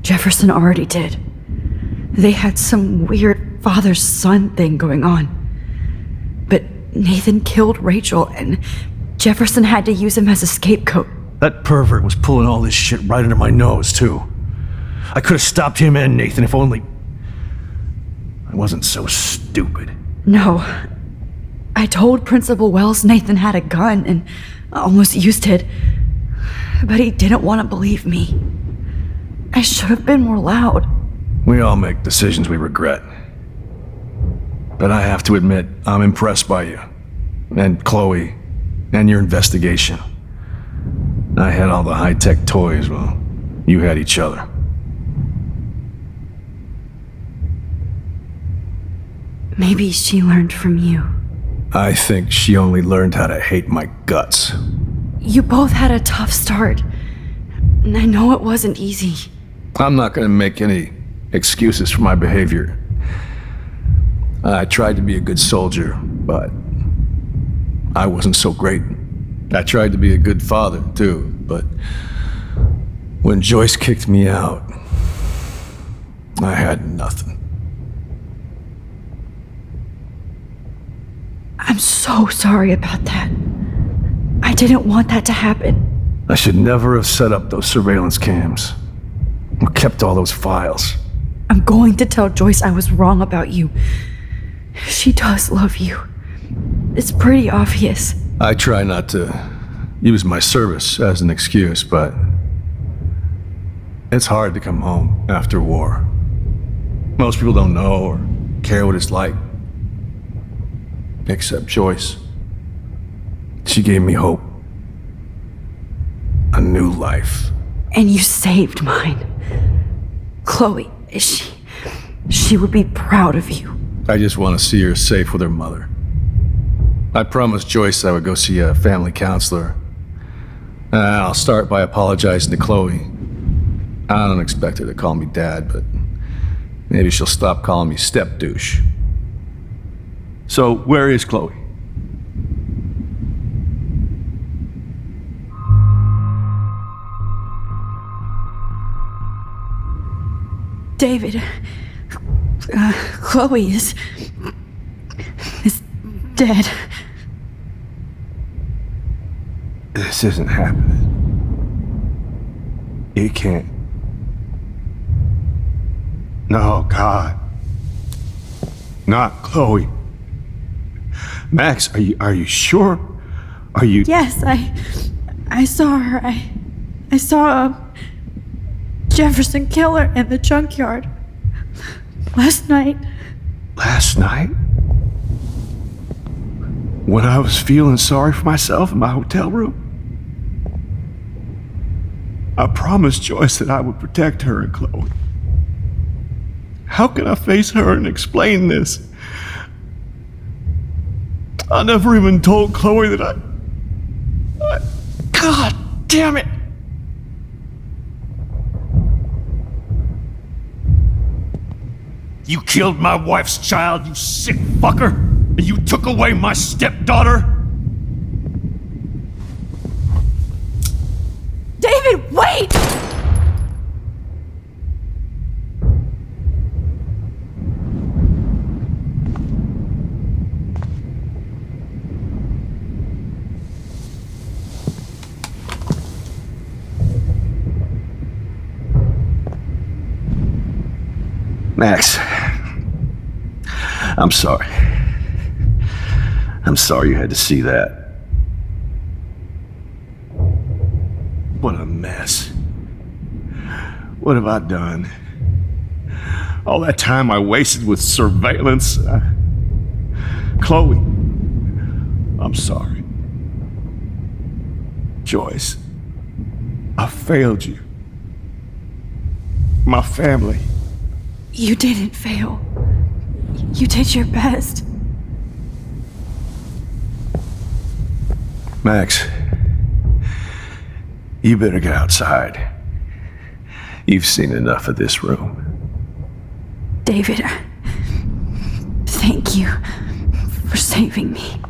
Jefferson already did. They had some weird father-son thing going on. But Nathan killed Rachel, and Jefferson had to use him as a scapegoat. That pervert was pulling all this shit right under my nose, too. I could have stopped him and Nathan if only I wasn't so stupid. No. I told Principal Wells Nathan had a gun and almost used it. But he didn't want to believe me. I should have been more loud. We all make decisions we regret. But I have to admit, I'm impressed by you. And Chloe. And your investigation. I had all the high-tech toys, well, you had each other. Maybe she learned from you. I think she only learned how to hate my guts. You both had a tough start. And I know it wasn't easy. I'm not gonna make any excuses for my behavior. I tried to be a good soldier, but I wasn't so great. I tried to be a good father, too, but when Joyce kicked me out, I had nothing. I'm so sorry about that. I didn't want that to happen. I should never have set up those surveillance cams. Or kept all those files. I'm going to tell Joyce I was wrong about you. She does love you. It's pretty obvious. I try not to use my service as an excuse, but it's hard to come home after war. Most people don't know or care what it's like. Except Joyce. She gave me hope. A new life. And you saved mine. Chloe, she would be proud of you. I just want to see her safe with her mother. I promised Joyce I would go see a family counselor. I'll start by apologizing to Chloe. I don't expect her to call me Dad, but maybe she'll stop calling me step douche. So, where is Chloe? David, Chloe is dead. This isn't happening. It can't. No, God. Not Chloe. Max, are you sure? Are you... Yes, I saw her. I saw Jefferson kill her in the junkyard. Last night. Last night? When I was feeling sorry for myself in my hotel room? I promised Joyce that I would protect her and Chloe. How can I face her and explain this? I never even told Chloe that I... God damn it! You killed my wife's child, you sick fucker! And you took away my stepdaughter? David, wait! Max, I'm sorry. I'm sorry you had to see that. What a mess. What have I done? All that time I wasted with surveillance. Chloe, I'm sorry. Joyce, I failed you. My family. You didn't fail. You did your best. Max, you better get outside. You've seen enough of this room. David, thank you for saving me.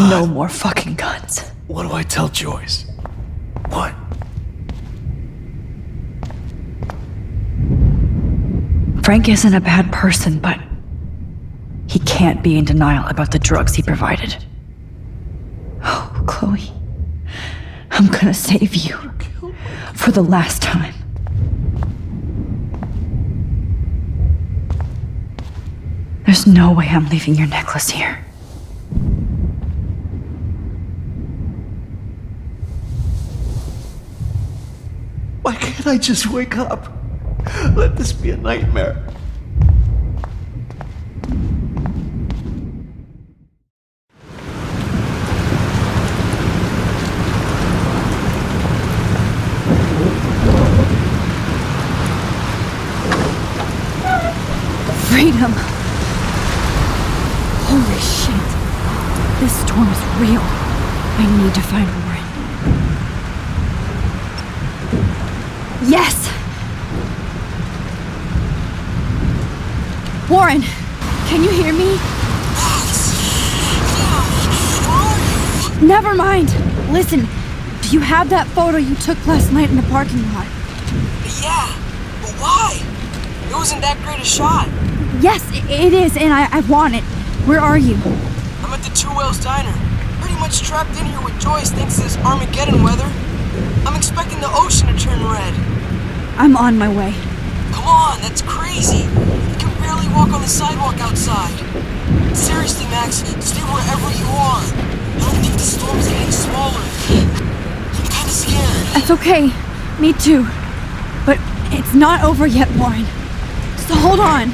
No more fucking guns. What do I tell Joyce? What? Frank isn't a bad person, but he can't be in denial about the drugs he provided. Oh, Chloe, I'm gonna save you for the last time. There's no way I'm leaving your necklace here. Why can't I just wake up? Let this be a nightmare. Freedom! Holy shit. This storm is real. I need to find Warren. Yes! Warren, can you hear me? Never mind. Listen, do you have that photo you took last night in the parking lot? Yeah, but why? It wasn't that great a shot. Yes, it is, and I want it. Where are you? I'm at the Two Whales Diner. Pretty much trapped in here with Joyce thanks to this Armageddon weather. I'm expecting the ocean to turn red. I'm on my way. Come on, that's crazy. You can barely walk on the sidewalk outside. Seriously, Max, stay wherever you are. I don't think the storm is getting smaller. I'm kinda scared. That's okay. Me too. But it's not over yet, Warren. So hold on.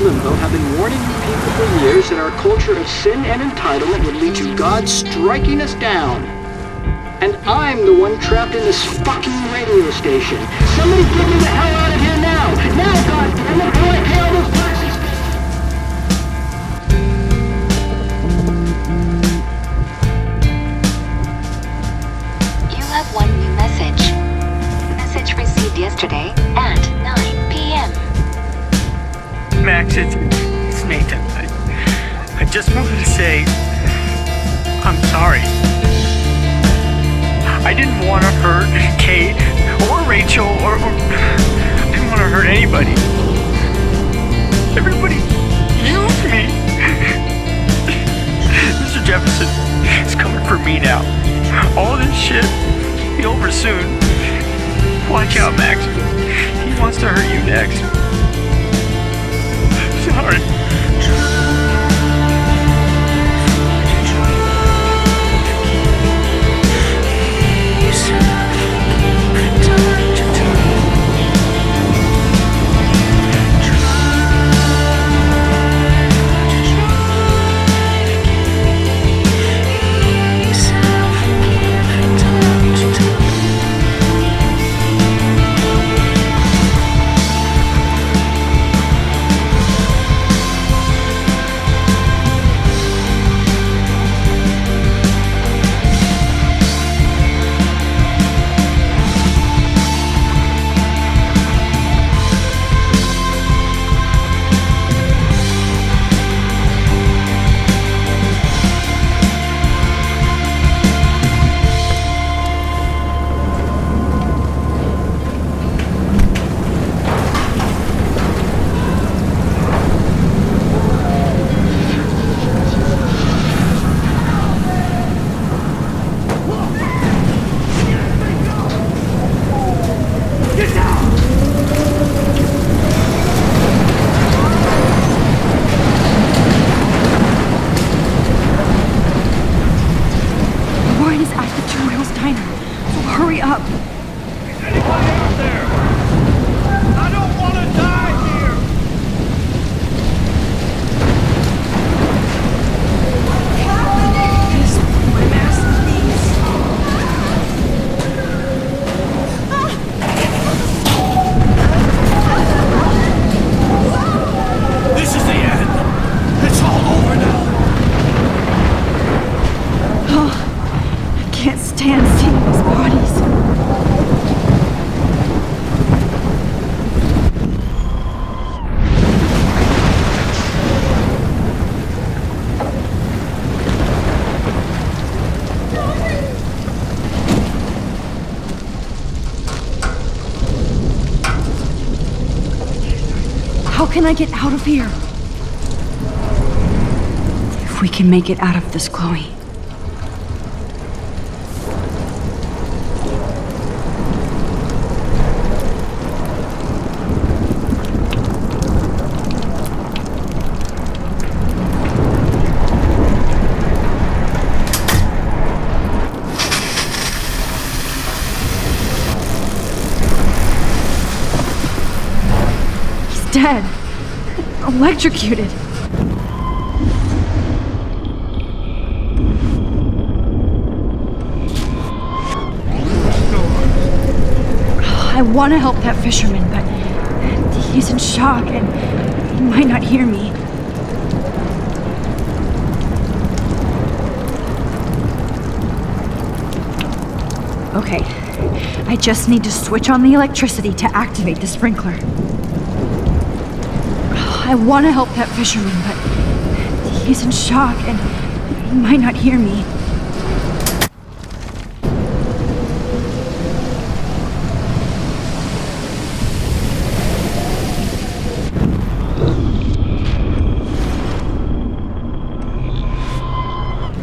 Limbo have been warning people for years that our culture of sin and entitlement would lead to God striking us down. And I'm the one trapped in this fucking radio station. Somebody get me the hell out of here now! Now, goddammit, before I pay all those taxes! You have one new message. Message received yesterday at 9 p.m. Max, it's Nathan. I just wanted to say I'm sorry. I didn't want to hurt Kate or Rachel or I didn't want to hurt anybody. Everybody used me. Mr. Jefferson is coming for me now. All this shit will be over soon. Watch out, Max. He wants to hurt you next. Sorry. can I get out of here? If we can make it out of this, Chloe. Dead. Electrocuted. I want to help that fisherman, but he's in shock and he might not hear me. Okay, I just need to switch on the electricity to activate the sprinkler. I want to help that fisherman, but he's in shock and he might not hear me.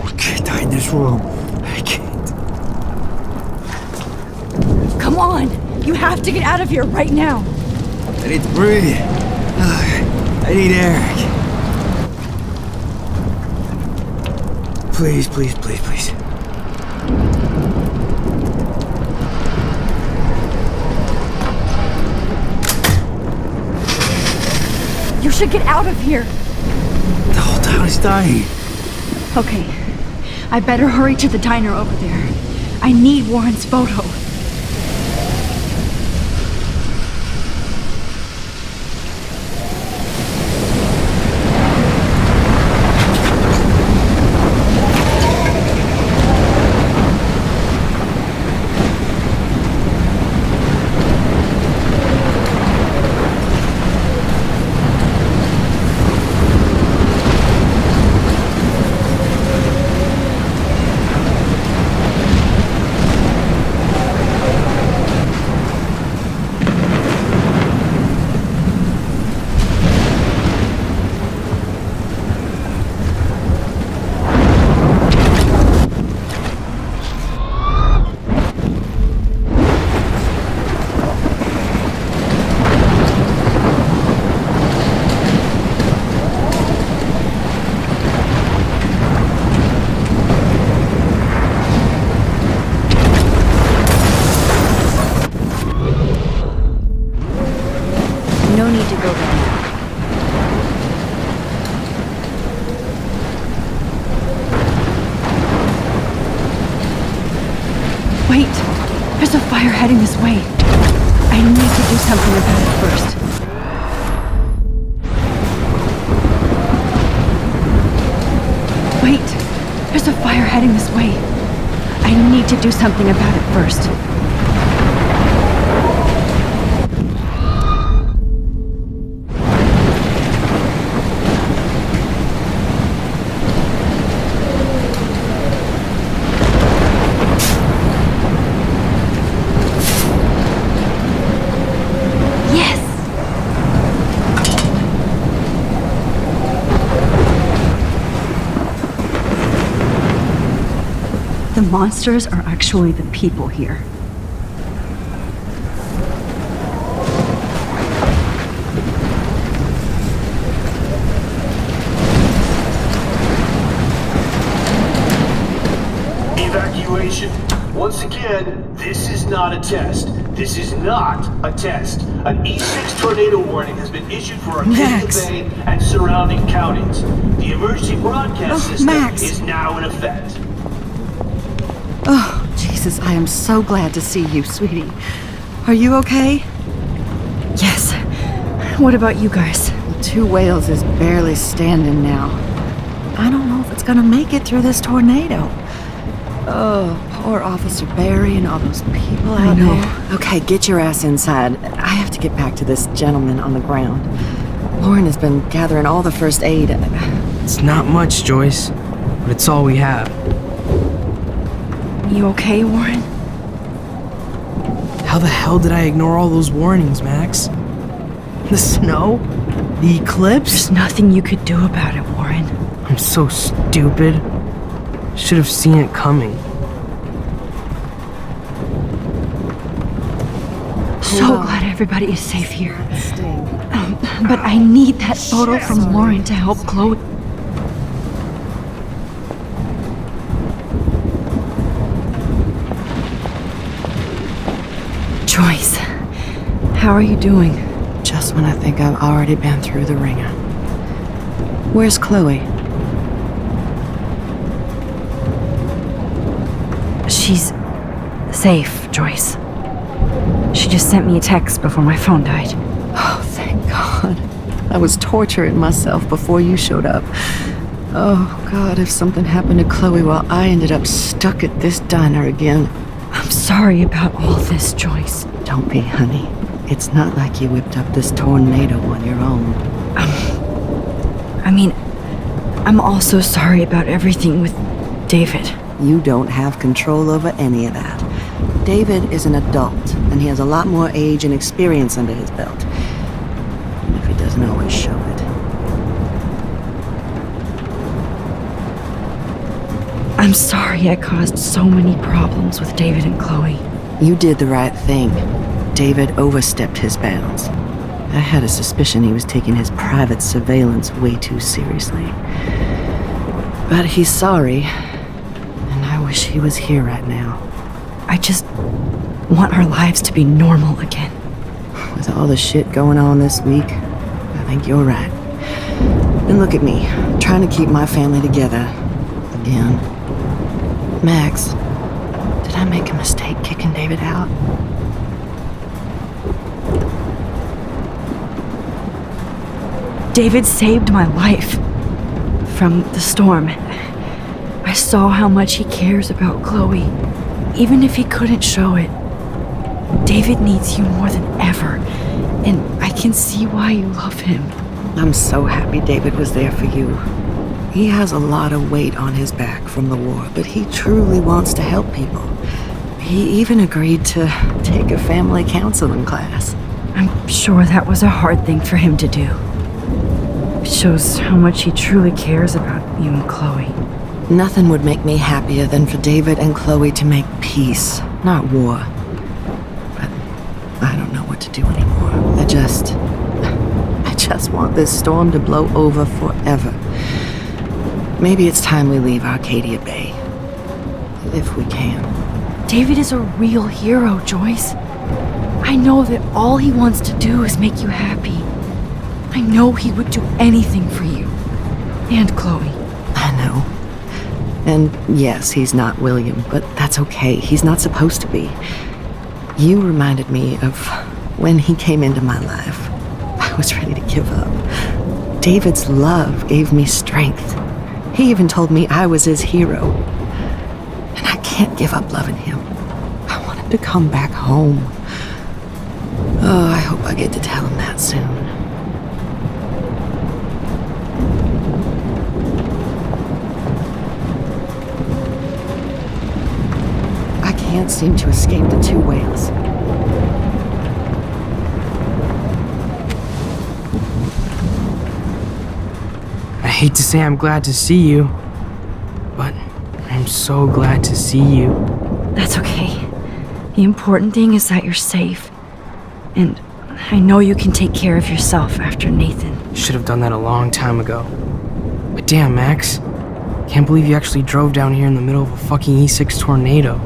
I can't die in this room. I can't. Come on! You have to get out of here right now! I need to breathe. I need air. Please, please, please, please. You should get out of here! The whole town is dying. Okay, I better hurry to the diner over there. I need Warren's photo. No need to go there. Wait! There's a fire heading this way. I need to do something about it first. Wait! There's a fire heading this way. I need to do something about it first. The monsters are actually the people here. Evacuation. Once again, this is not a test. This is not a test. An E6 tornado warning has been issued for Arcadia Bay and surrounding counties. The emergency broadcast system is now in effect. Oh, Jesus, I am so glad to see you, sweetie. Are you okay? Yes. What about you guys? The Two Whales is barely standing now. I don't know if it's gonna make it through this tornado. Oh, poor Officer Barry and all those people out there. Okay, get your ass inside. I have to get back to this gentleman on the ground. Lauren has been gathering all the first aid. It's not much, Joyce, but it's all we have. You okay, Warren? How the hell did I ignore all those warnings, Max? The snow? The eclipse? There's nothing you could do about it, Warren. I'm so stupid. Should have seen it coming. So glad everybody is safe here. But I need that photo from Lauren to help Chloe. Joyce, how are you doing? Just when I think I've already been through the ringer. Where's Chloe? She's safe, Joyce. She just sent me a text before my phone died. Oh, thank God. I was torturing myself before you showed up. Oh, God, if something happened to Chloe while I ended up stuck at this diner again. I'm sorry about all this, Joyce. Don't be, honey. It's not like you whipped up this tornado on your own. I'm also sorry about everything with David. You don't have control over any of that. David is an adult, and he has a lot more age and experience under his belt. Even if he doesn't always show it. I'm sorry I caused so many problems with David and Chloe. You did the right thing. David overstepped his bounds. I had a suspicion he was taking his private surveillance way too seriously. But he's sorry, and I wish he was here right now. I just want our lives to be normal again. With all the shit going on this week, I think you're right. And look at me, trying to keep my family together. Again. Max, did I make a mistake kicking David out? David saved my life from the storm. I saw how much he cares about Chloe, even if he couldn't show it. David needs you more than ever, and I can see why you love him. I'm so happy David was there for you. He has a lot of weight on his back from the war, but he truly wants to help people. He even agreed to take a family counseling class. I'm sure that was a hard thing for him to do. It shows how much he truly cares about you and Chloe. Nothing would make me happier than for David and Chloe to make peace, not war. But I don't know what to do anymore. I just want this storm to blow over forever. Maybe it's time we leave Arcadia Bay. If we can. David is a real hero, Joyce. I know that all he wants to do is make you happy. I know he would do anything for you. And Chloe. I know. And yes, he's not William, but that's okay. He's not supposed to be. You reminded me of when he came into my life. I was ready to give up. David's love gave me strength. He even told me I was his hero. And I can't give up loving him. I want him to come back home. Oh, I hope I get to tell him that soon. I can't seem to escape the two whales. I hate to say I'm glad to see you, but I'm so glad to see you. That's okay. The important thing is that you're safe. And I know you can take care of yourself after Nathan. Should have done that a long time ago. But damn, Max. Can't believe you actually drove down here in the middle of a fucking E6 tornado.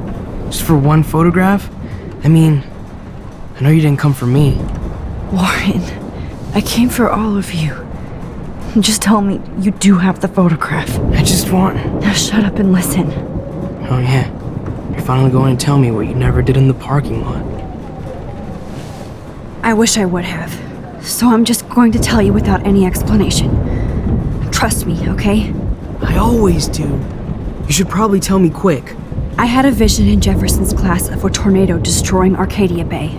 Just for one photograph? I mean, I know you didn't come for me. Warren, I came for all of you. Just tell me you do have the photograph. I just want... Now shut up and listen. Oh yeah, you're finally going to tell me what you never did in the parking lot. I wish I would have. So I'm just going to tell you without any explanation. Trust me, okay? I always do. You should probably tell me quick. I had a vision in Jefferson's class of a tornado destroying Arcadia Bay.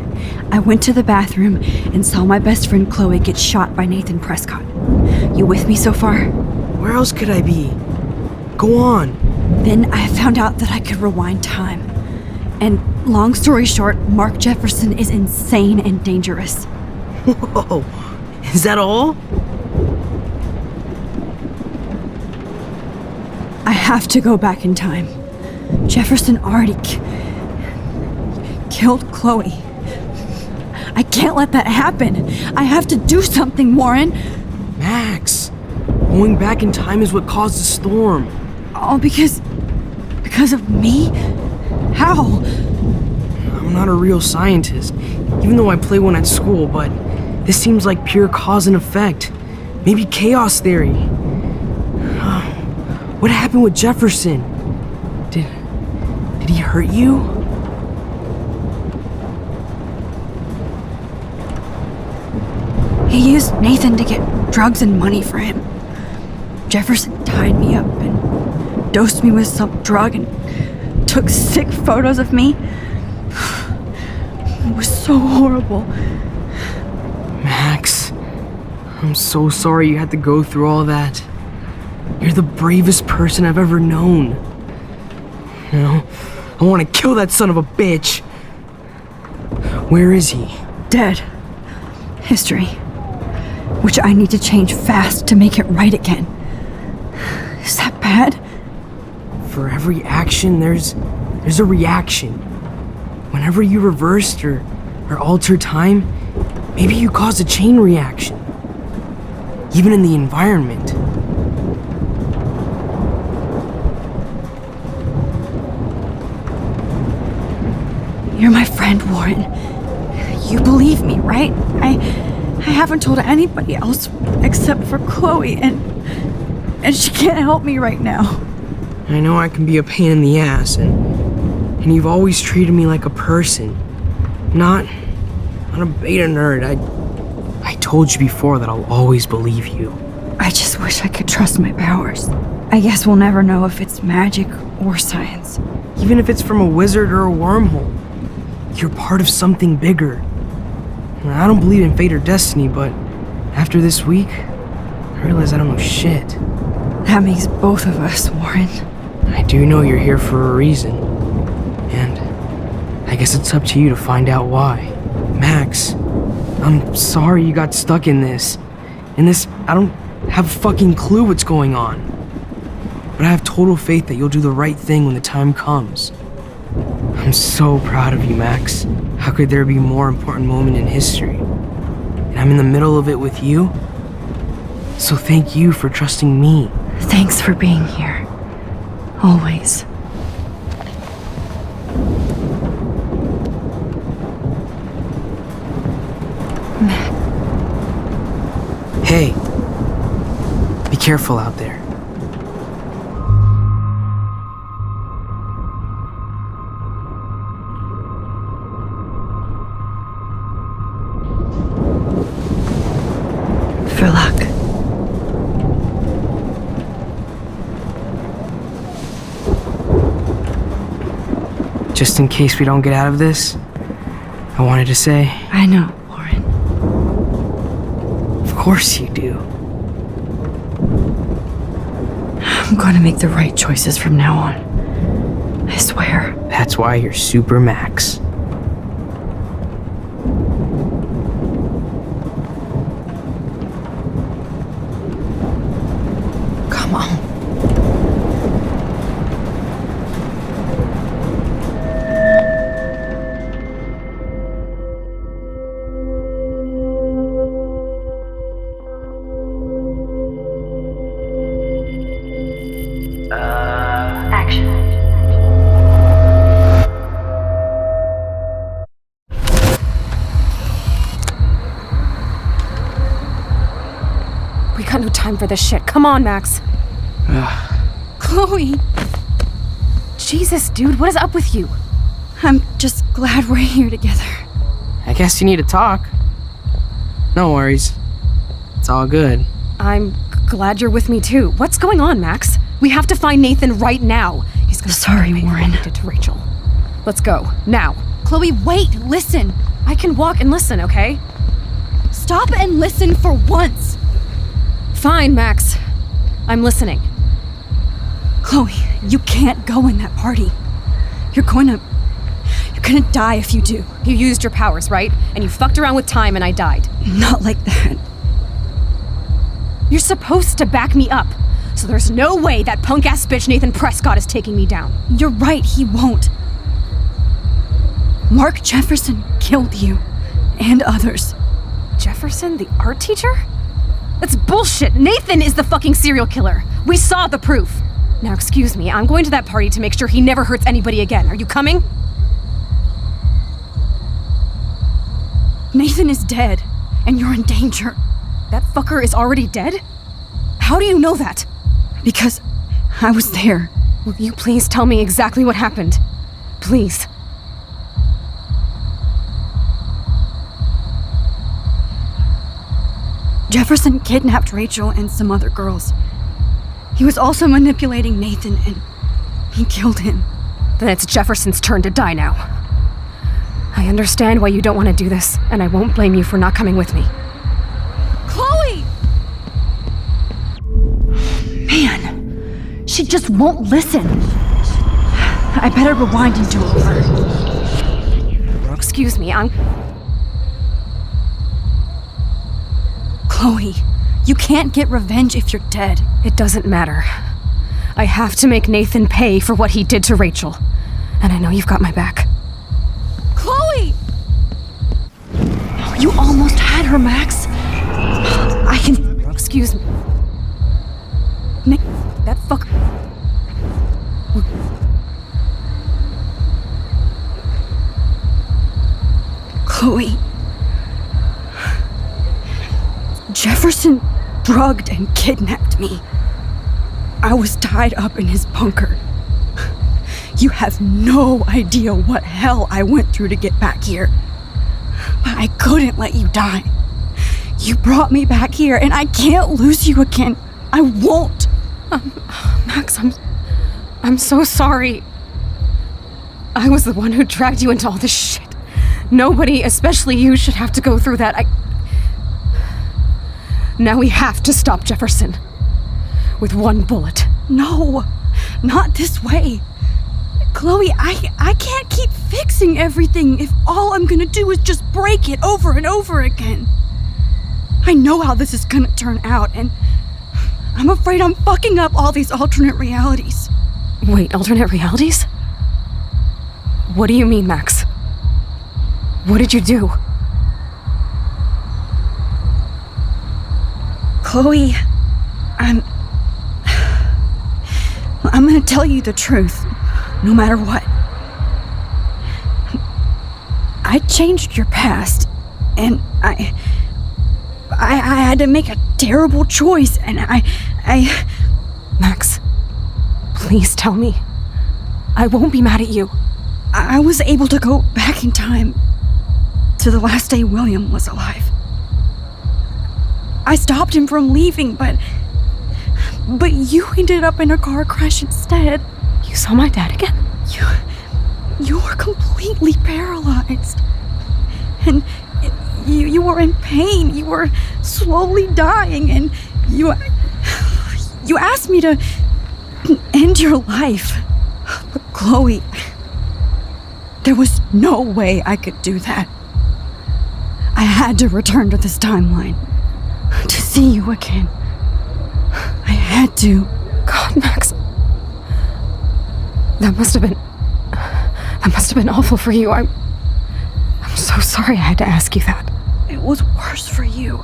I went to the bathroom and saw my best friend Chloe get shot by Nathan Prescott. You with me so far? Where else could I be? Go on. Then I found out that I could rewind time. And long story short, Mark Jefferson is insane and dangerous. Whoa, is that all? I have to go back in time. Jefferson already killed Chloe. I can't let that happen. I have to do something, Warren. Max, going back in time is what caused the storm. All because of me? How? I'm not a real scientist, even though I play one at school, but this seems like pure cause and effect. Maybe chaos theory. What happened with Jefferson? Did he hurt you? He used Nathan to get drugs and money for him. Jefferson tied me up and dosed me with some drug and took sick photos of me. It was so horrible. Max, I'm so sorry you had to go through all that. You're the bravest person I've ever known. You know, I want to kill that son of a bitch. Where is he? Dead. History. Which I need to change fast to make it right again. Is that bad? For every action, there's a reaction. Whenever you reversed or altered time, maybe you caused a chain reaction. Even in the environment. You're my friend, Warren. You believe me, right? I haven't told anybody else except for Chloe, and she can't help me right now. I know I can be a pain in the ass, and you've always treated me like a person. Not a beta nerd. I told you before that I'll always believe you. I just wish I could trust my powers. I guess we'll never know if it's magic or science. Even if it's from a wizard or a wormhole. You're part of something bigger. I don't believe in fate or destiny, but after this week, I realize I don't know shit. That makes both of us, Warren. I do know you're here for a reason. And I guess it's up to you to find out why. Max, I'm sorry you got stuck in this. I don't have a fucking clue what's going on. But I have total faith that you'll do the right thing when the time comes. I'm so proud of you, Max. How could there be a more important moment in history? And I'm in the middle of it with you. So thank you for trusting me. Thanks for being here. Always. Hey, be careful out there. For luck. Just in case we don't get out of this, I wanted to say... I know, Warren. Of course you do. I'm gonna make the right choices from now on. I swear. That's why you're Super Max. Come on. Action. We got no time for this shit. Come on, Max. Chloe! Jesus, dude, what is up with you? I'm just glad we're here together. I guess you need to talk. No worries. It's all good. I'm glad you're with me too. What's going on, Max? We have to find Nathan right now. He's gonna Sorry, Warren. To Rachel. Let's go now. Chloe, wait! Listen. I can walk and listen, okay? Stop and listen for once. Fine, Max. I'm listening. Chloe, you can't go in that party. You're gonna die if you do. You used your powers, right? And you fucked around with time and I died. Not like that. You're supposed to back me up. So there's no way that punk-ass bitch Nathan Prescott is taking me down. You're right, he won't. Mark Jefferson killed you. And others. Jefferson, the art teacher? That's bullshit. Nathan is the fucking serial killer. We saw the proof. Now, excuse me, I'm going to that party to make sure he never hurts anybody again. Are you coming? Nathan is dead, and you're in danger. That fucker is already dead? How do you know that? Because I was there. Will you please tell me exactly what happened? Please. Jefferson kidnapped Rachel and some other girls. He was also manipulating Nathan, and he killed him. Then it's Jefferson's turn to die now. I understand why you don't want to do this, and I won't blame you for not coming with me. Chloe! Man, she just won't listen. I better rewind and do it over. Excuse me, Chloe, you can't get revenge if you're dead. It doesn't matter. I have to make Nathan pay for what he did to Rachel. And I know you've got my back. Chloe! You almost had her, Max. I can... Excuse me. That fuck... Chloe... Jefferson drugged and kidnapped me. I was tied up in his bunker. You have no idea what hell I went through to get back here. But I couldn't let you die. You brought me back here, and I can't lose you again. I won't. Max, I'm so sorry. I was the one who dragged you into all this shit. Nobody, especially you, should have to go through that. Now we have to stop Jefferson. With one bullet. No, not this way. Chloe, I can't keep fixing everything if all I'm gonna do is just break it over and over again. I know how this is gonna turn out, and I'm afraid I'm fucking up all these alternate realities. Wait, alternate realities? What do you mean, Max? What did you do? Chloe, I'm gonna tell you the truth, no matter what. I changed your past, and I had to make a terrible choice, and I... Max, please tell me. I won't be mad at you. I was able to go back in time to the last day William was alive. I stopped him from leaving, but you ended up in a car crash instead. You saw my dad again? You were completely paralyzed. And you were in pain. You were slowly dying, and you asked me to end your life. But Chloe, there was no way I could do that. I had to return to this timeline. To see you again. I had to. God, Max. That must have been awful for you. I'm so sorry I had to ask you that. It was worse for you.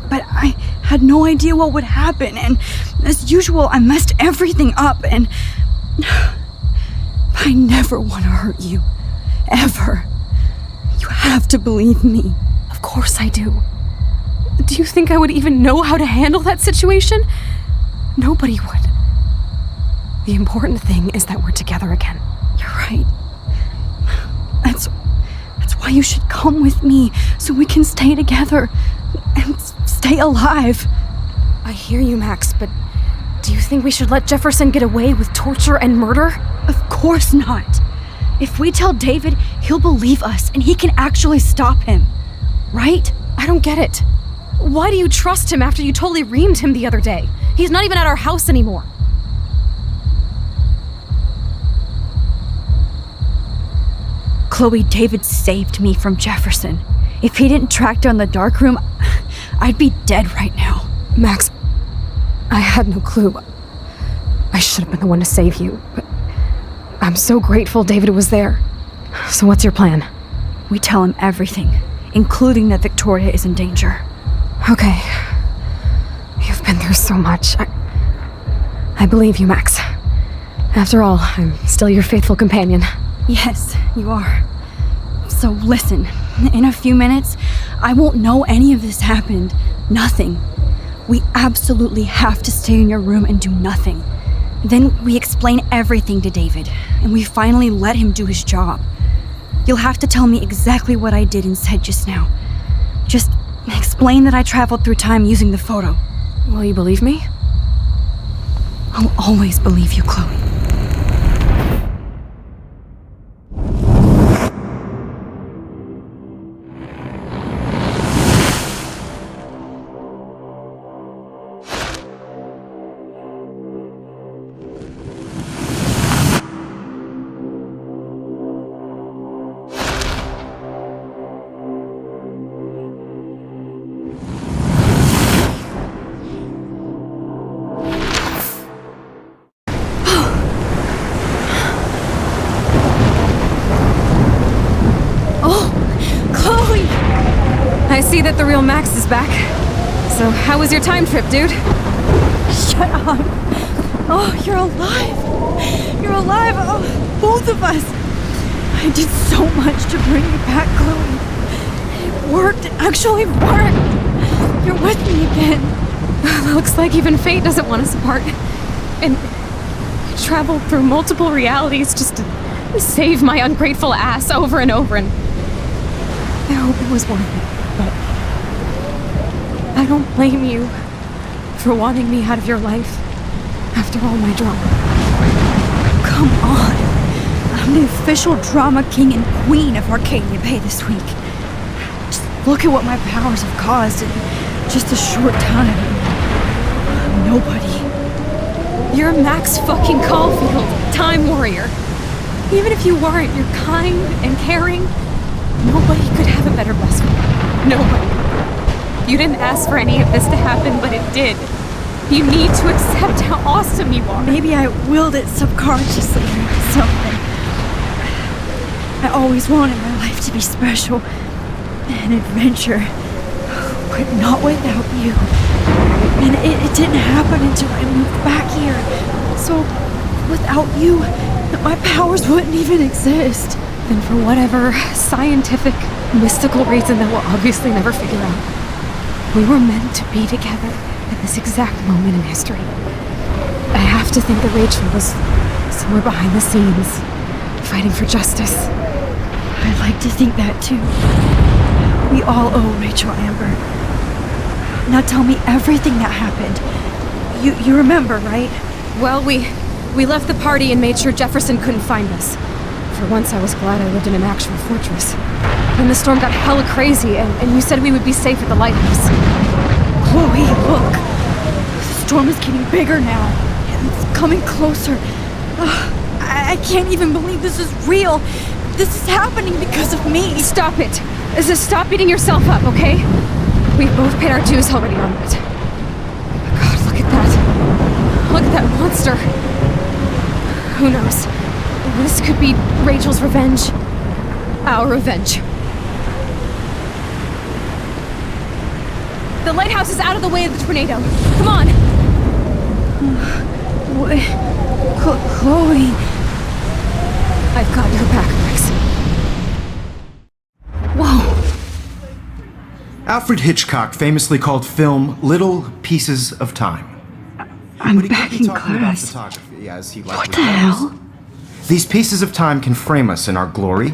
But I had no idea what would happen, and as usual, I messed everything up, and I never want to hurt you. Ever. You have to believe me. Of course I do. Do you think I would even know how to handle that situation? Nobody would. The important thing is that we're together again. You're right. That's why you should come with me, so we can stay together and stay alive. I hear you, Max, but do you think we should let Jefferson get away with torture and murder? Of course not. If we tell David, he'll believe us and he can actually stop him. Right? I don't get it. Why do you trust him after you totally reamed him the other day? He's not even at our house anymore. Chloe, David saved me from Jefferson. If he didn't track down the dark room, I'd be dead right now. Max, I had no clue. I should have been the one to save you, but I'm so grateful David was there. So what's your plan? We tell him everything, including that Victoria is in danger. Okay. You've been through so much. I believe you, Max. After all, I'm still your faithful companion. Yes, you are. So listen, in a few minutes, I won't know any of this happened. Nothing. We absolutely have to stay in your room and do nothing. Then we explain everything to David, and we finally let him do his job. You'll have to tell me exactly what I did and said just now. Just explain that I traveled through time using the photo. Will you believe me? I'll always believe you, Chloe. I see that the real Max is back. So, how was your time trip, dude? Shut up. Oh, you're alive. You're alive. Oh, both of us. I did so much to bring you back, Chloe. It worked. It actually worked. You're with me again. Looks like even fate doesn't want us apart. And I traveled through multiple realities just to save my ungrateful ass over and over, and I hope it was worth it. But I don't blame you for wanting me out of your life after all my drama. Come on. I'm the official drama king and queen of Arcadia Bay this week. Just look at what my powers have caused in just a short time. Nobody. You're Max fucking Caulfield, Time Warrior. Even if you weren't, you're kind and caring. Nobody could have a better best friend. Nobody. You didn't ask for any of this to happen, but it did. You need to accept how awesome you are. Maybe I willed it subconsciously or something. I always wanted my life to be special. An adventure. But not without you. And it didn't happen until I moved back here. So, without you, my powers wouldn't even exist. And for whatever scientific, mystical reason that we'll obviously never figure out, we were meant to be together at this exact moment in history. I have to think that Rachel was somewhere behind the scenes, fighting for justice. I'd like to think that too. We all owe Rachel Amber. Now tell me everything that happened. You remember, right? Well, we left the party and made sure Jefferson couldn't find us. For once, I was glad I lived in an actual fortress. Then the storm got hella crazy, and you said we would be safe at the lighthouse. Chloe, look! The storm is getting bigger now. It's coming closer. I can't even believe this is real. This is happening because of me. Stop it! Stop beating yourself up, okay? We've both paid our dues already on it. God, look at that. Look at that monster. Who knows? This could be Rachel's revenge. Our revenge. The lighthouse is out of the way of the tornado. Come on! Chloe... I've got your back, Max. Whoa! Alfred Hitchcock famously called film little pieces of time. I'm back in class. What the hell? These pieces of time can frame us in our glory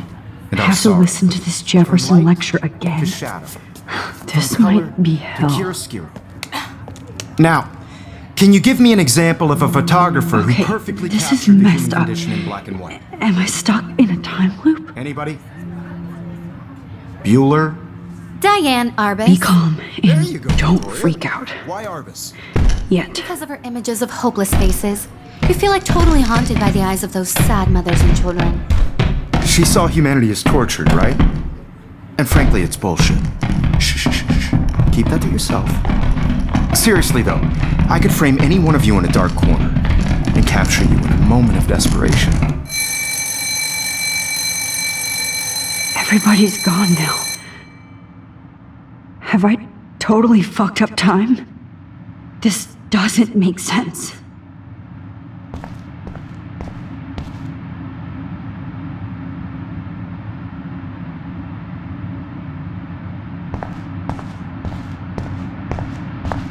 and I our have to sorrow. listen to this Jefferson lecture again. To shadow. This From color might be to hell. chiaroscuro. Now, can you give me an example of a photographer who Okay, perfectly this is captured the messed human up. condition in black and white? Am I stuck in a time loop? Anybody? Bueller? Diane Arbus. Be calm and don't freak out. Why Arbus? Yet. Because of her images of hopeless faces. You feel like totally haunted by the eyes of those sad mothers and children. She saw humanity as tortured, right? And frankly, it's bullshit. Shh, shh, shh, shh. Keep that to yourself. Seriously though, I could frame any one of you in a dark corner and capture you in a moment of desperation. Everybody's gone now. Have I totally fucked up time? This doesn't make sense.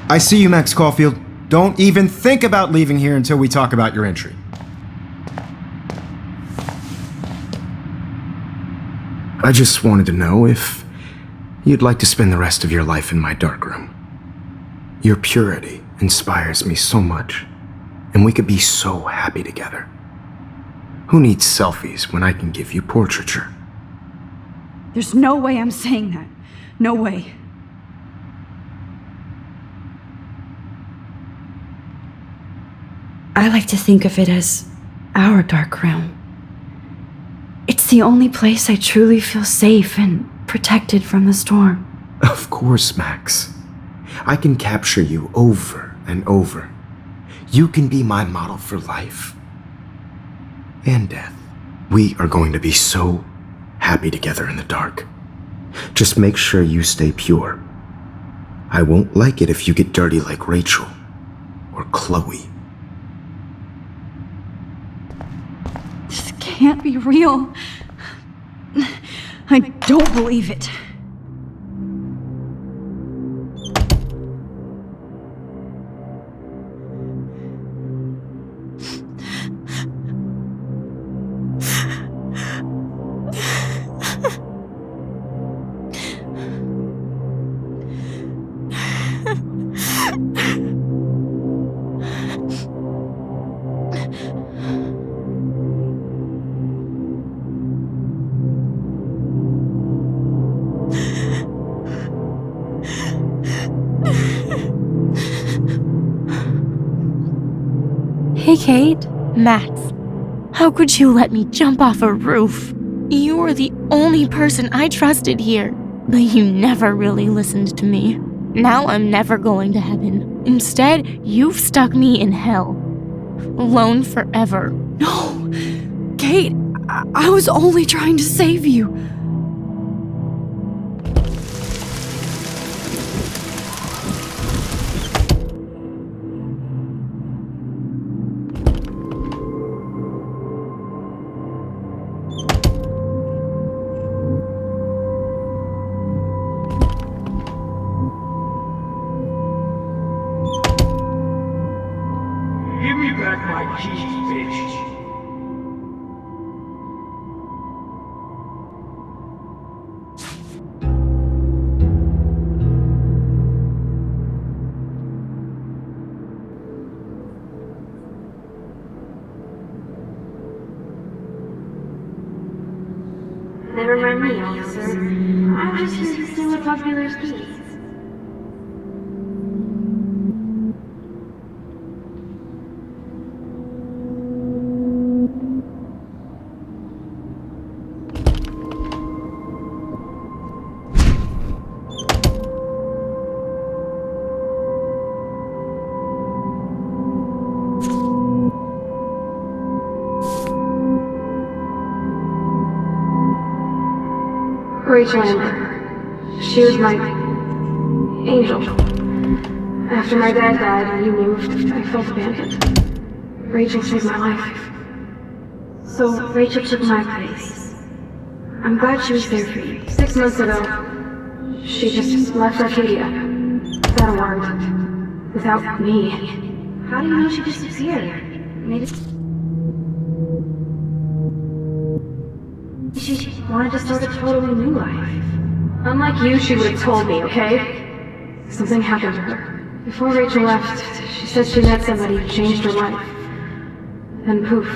I see you, Max Caulfield. Don't even think about leaving here until we talk about your entry. I just wanted to know if you'd like to spend the rest of your life in my darkroom. Your purity inspires me so much, and we could be so happy together. Who needs selfies when I can give you portraiture? There's no way I'm saying that. No way. I like to think of it as our dark room. It's the only place I truly feel safe and protected from the storm. Of course, Max. I can capture you over and over. You can be my model for life and death. We are going to be so happy together in the dark. Just make sure you stay pure. I won't like it if you get dirty like Rachel or Chloe. This can't be real. I don't believe it. Hey, Kate. Max. How could you let me jump off a roof? You were the only person I trusted here, but you never really listened to me. Now I'm never going to heaven. Instead, you've stuck me in hell. Alone forever. No! Kate, I was only trying to save you. Give me back my keys, bitch. Never mind me, officer. I'm just here to steal a drug dealer's keys. Rachel Amber. She was my angel. After my dad died and you moved, I felt abandoned. Rachel saved my life. So Rachel took my place. I'm glad she was there for you. 6 months ago, she just left Arcadia. Without a word. Without me. How do you know she disappeared? Maybe she wanted to start a totally new life. Unlike you, she would have told me, okay? Something happened to her. Before Rachel left, she said she met somebody who changed her life. And poof.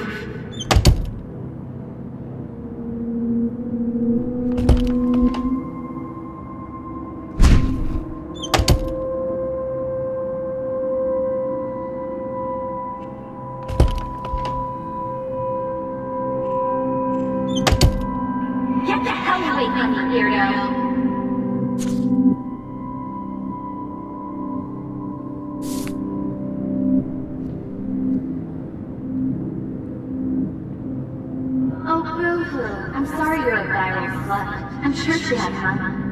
Get the hell away from me, weirdo! I'm sorry you're a viral slut. I'm sure she had fun.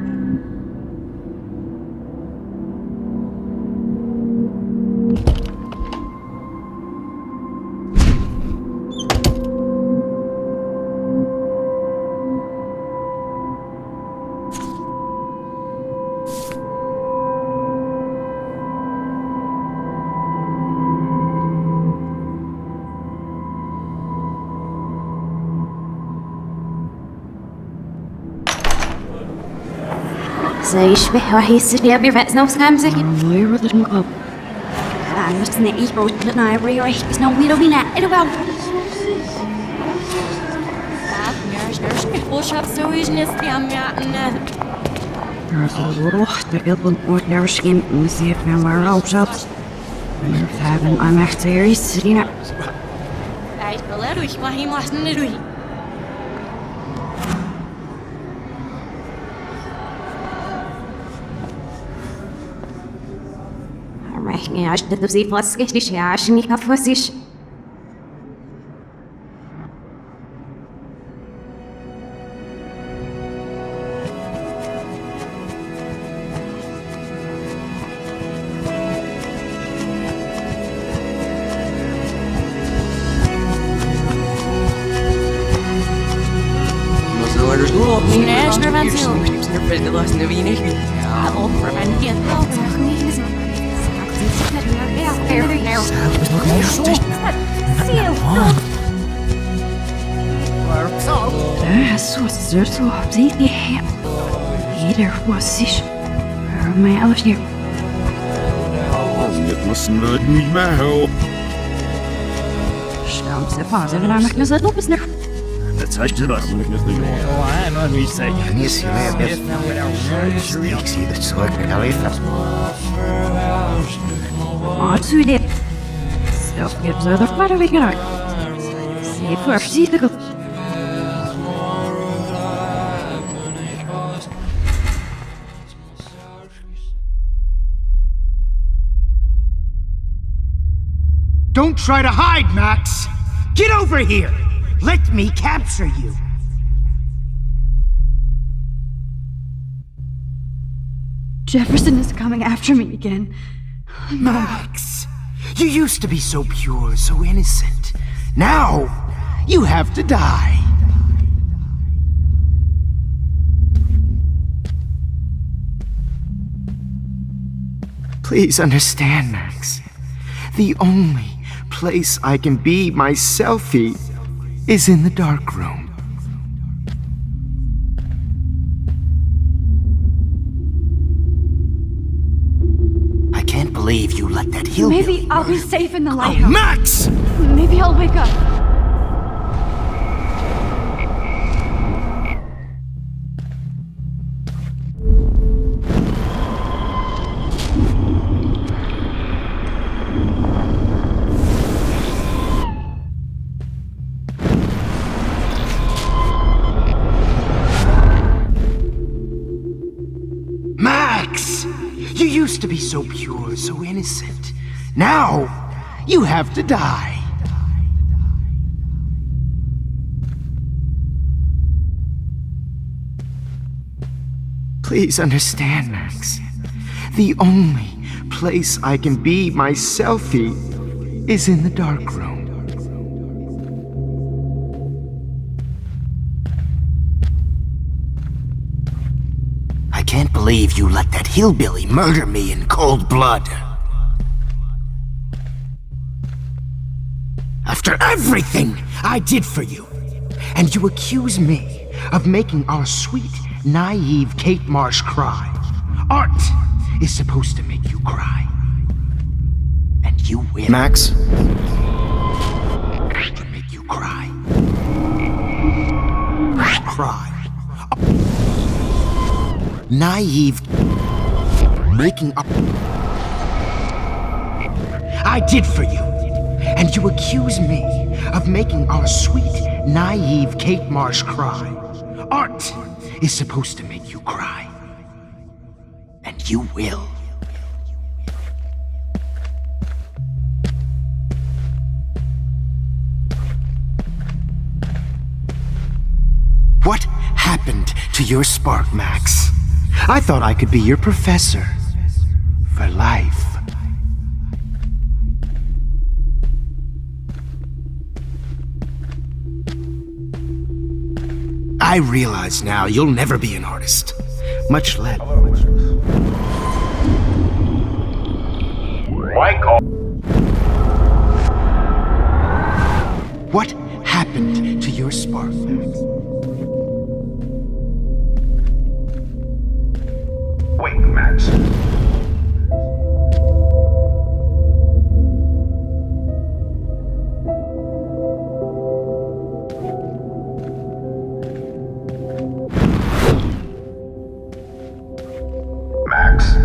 زيش به وحيس يا بيرفع نوس خامسة Where did you go? I'm just gonna eat both the night right there's no way to be not it about push up so is nest I'm There's a little the what never skin and see if I'm where else up. I'm actually sitting up. I believe ich mach ihm was nicht يعني عشان تدوسي فلسكي ليش عشان يكفوسيش Das was so sieht die her. Jeder was sich. Hör mal auf hier. Wir müssen nicht mehr helfen. Stammt der Phase, wenn ich mir so bis nicht. Das heißt du was? Ich sage, Nie si leje Ik zie dat ze ook weer leven. Wat u dit? Zelf heb ze er maar weer gedaan. Zie voorzichtig. Don't try to hide, Max! Get over here! Let me capture you! Jefferson is coming after me again. Max! You used to be so pure, so innocent. Now, you have to die. Please understand, Max. The only place I can be myself is in the dark room. I can't believe you let that hillbilly. Maybe I'll be safe in the lighthouse. Max! Maybe I'll wake up. Max! You used to be so pure, so innocent. Now, you have to die. Please understand, Max. The only place I can be myself is in the dark room. I can't believe you let that hillbilly murder me in cold blood. After everything I did for you, and you accuse me of making our sweet, naive Kate Marsh cry. Art is supposed to make you cry. And you will. Max? To make you cry. Cry. Naive. Making up. I did for you. And you accuse me of making our sweet, naive Kate Marsh cry. Art is supposed to make you cry. And you will. What happened to your spark, Max? I thought I could be your professor. For life. I realize now you'll never be an artist. Much less. White call. What happened to your spark, Max? Wait, Max. Max.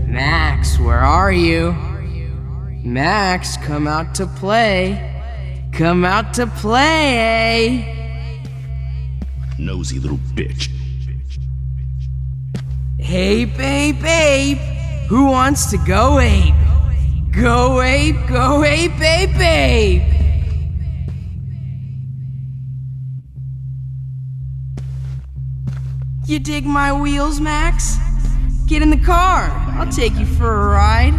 Max, where are you? Max, come out to play. Come out to play. Nosy little bitch. Hey, babe. Who wants to go ape? Go ape, babe. You dig my wheels, Max? Get in the car. I'll take you for a ride.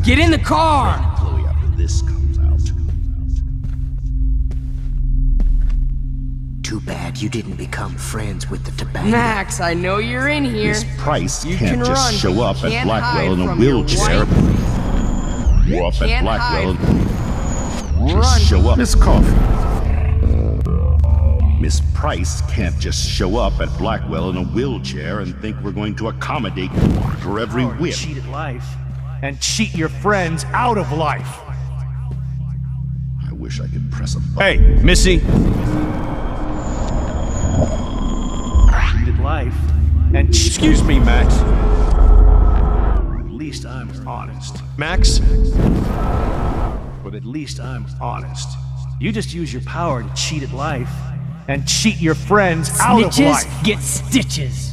Get in the car! Chloe after this comes out. Too bad you didn't become friends with the tobacco. Max, I know you're in here. Miss Price You can't can just run, show but up you at can't Blackwell hide in a from your wheelchair. wife. Show up at can't Blackwell. hide. Just show up. Miss Coffee. Miss Price can't just show up at Blackwell in a wheelchair and think we're going to accommodate her every whim. Cheat at life and cheat your friends out of life. I wish I could press a button. Hey, Missy. Cheat at life and excuse me, Max. At least I'm honest. Max? But at least I'm honest. You just use your power to cheat at life and cheat your friends out of life. Snitches get stitches.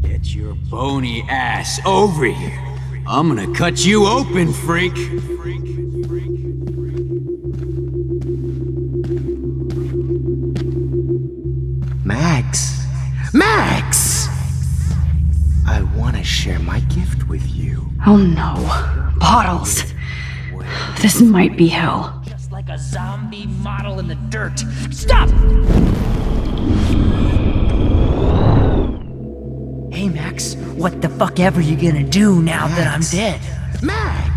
Get your bony ass over here. I'm gonna cut you open, freak. Max! Max! I want to share my gift with you. Oh no. Bottles. This might be hell. Just like a zombie model in the dirt. Stop! Hey, Max, what the fuck ever you gonna do now that I'm dead? Max!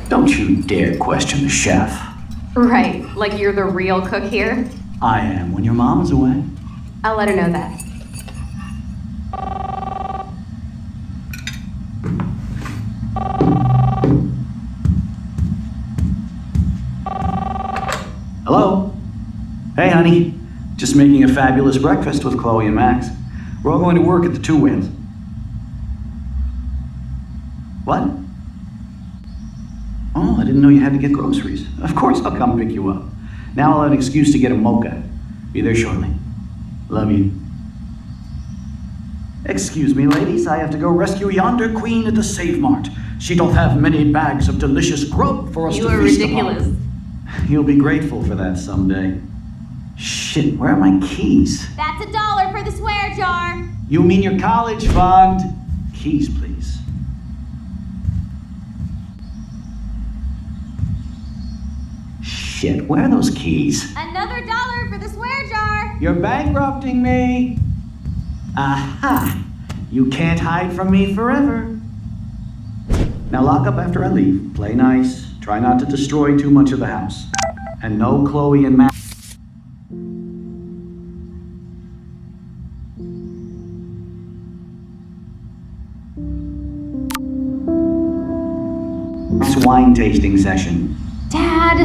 Don't you dare question the chef. Right, like you're the real cook here? I am when your mom is away. I'll let her know that. Hello? Hey, honey. Just making a fabulous breakfast with Chloe and Max. We're all going to work at the Two Winds. What? Oh, I didn't know you had to get groceries. Of course I'll come pick you up. Now I'll have an excuse to get a mocha. Be there shortly. Love you. Excuse me, ladies. I have to go rescue yonder queen at the Save Mart. She doth have many bags of delicious grub for us You to are feast ridiculous. upon. You'll be grateful for that someday. Shit, where are my keys? That's $1 for the swear jar. You mean your college fund? Keys, please. Shit, where are those keys? Another $1 for the swear jar. You're bankrupting me. Aha! You can't hide from me forever. Now lock up after I leave. Play nice. Try not to destroy too much of the house. And no Chloe and Matt. Wine tasting session. Dad.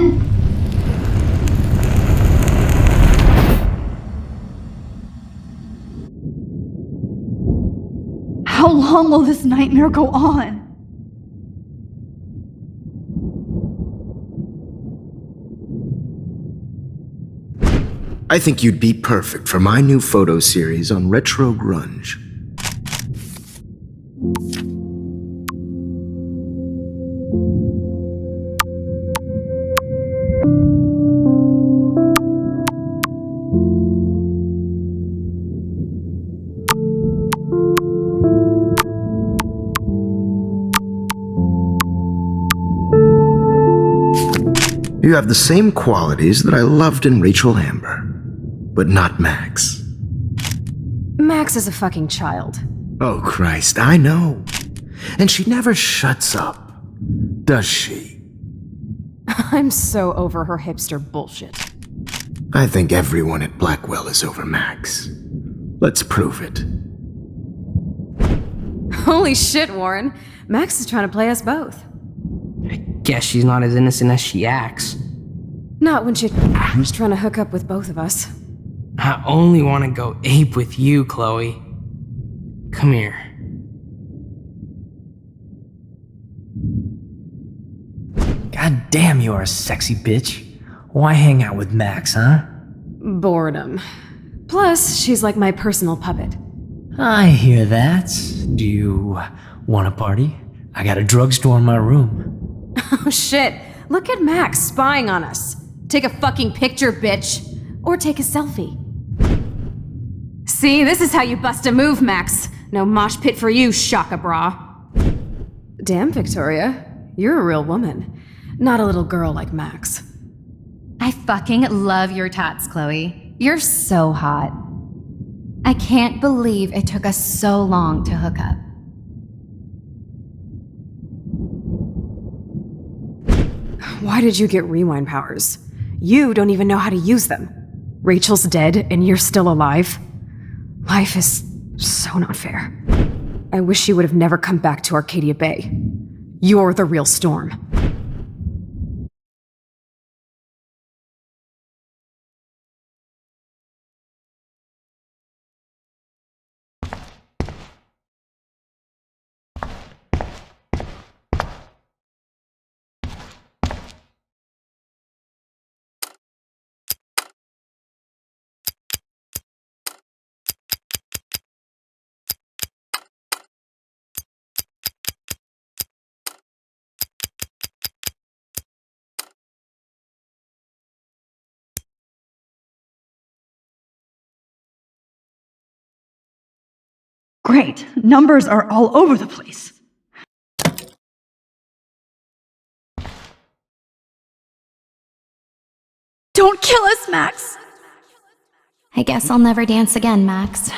How long will this nightmare go on? I think you'd be perfect for my new photo series on retro grunge. You have the same qualities that I loved in Rachel Amber, but not Max. Max is a fucking child. Oh, Christ, I know. And she never shuts up, does she? I'm so over her hipster bullshit. I think everyone at Blackwell is over Max. Let's prove it. Holy shit, Warren. Max is trying to play us both. Guess she's not as innocent as she acts. Not when she's trying to hook up with both of us. I only want to go ape with you, Chloe. Come here. God damn, you are a sexy bitch. Why hang out with Max, huh? Boredom. Plus, she's like my personal puppet. I hear that. Do you want a party? I got a drugstore in my room. Oh shit, look at Max spying on us. Take a fucking picture, bitch. Or take a selfie. See, this is how you bust a move, Max. No mosh pit for you, Shaka Bra. Damn, Victoria. You're a real woman. Not a little girl like Max. I fucking love your tats, Chloe. You're so hot. I can't believe it took us so long to hook up. Why did you get rewind powers? You don't even know how to use them. Rachel's dead and you're still alive. Life is so not fair. I wish you would have never come back to Arcadia Bay. You're the real Storm. Great. Numbers are all over the place. Don't kill us, Max! I guess I'll never dance again, Max.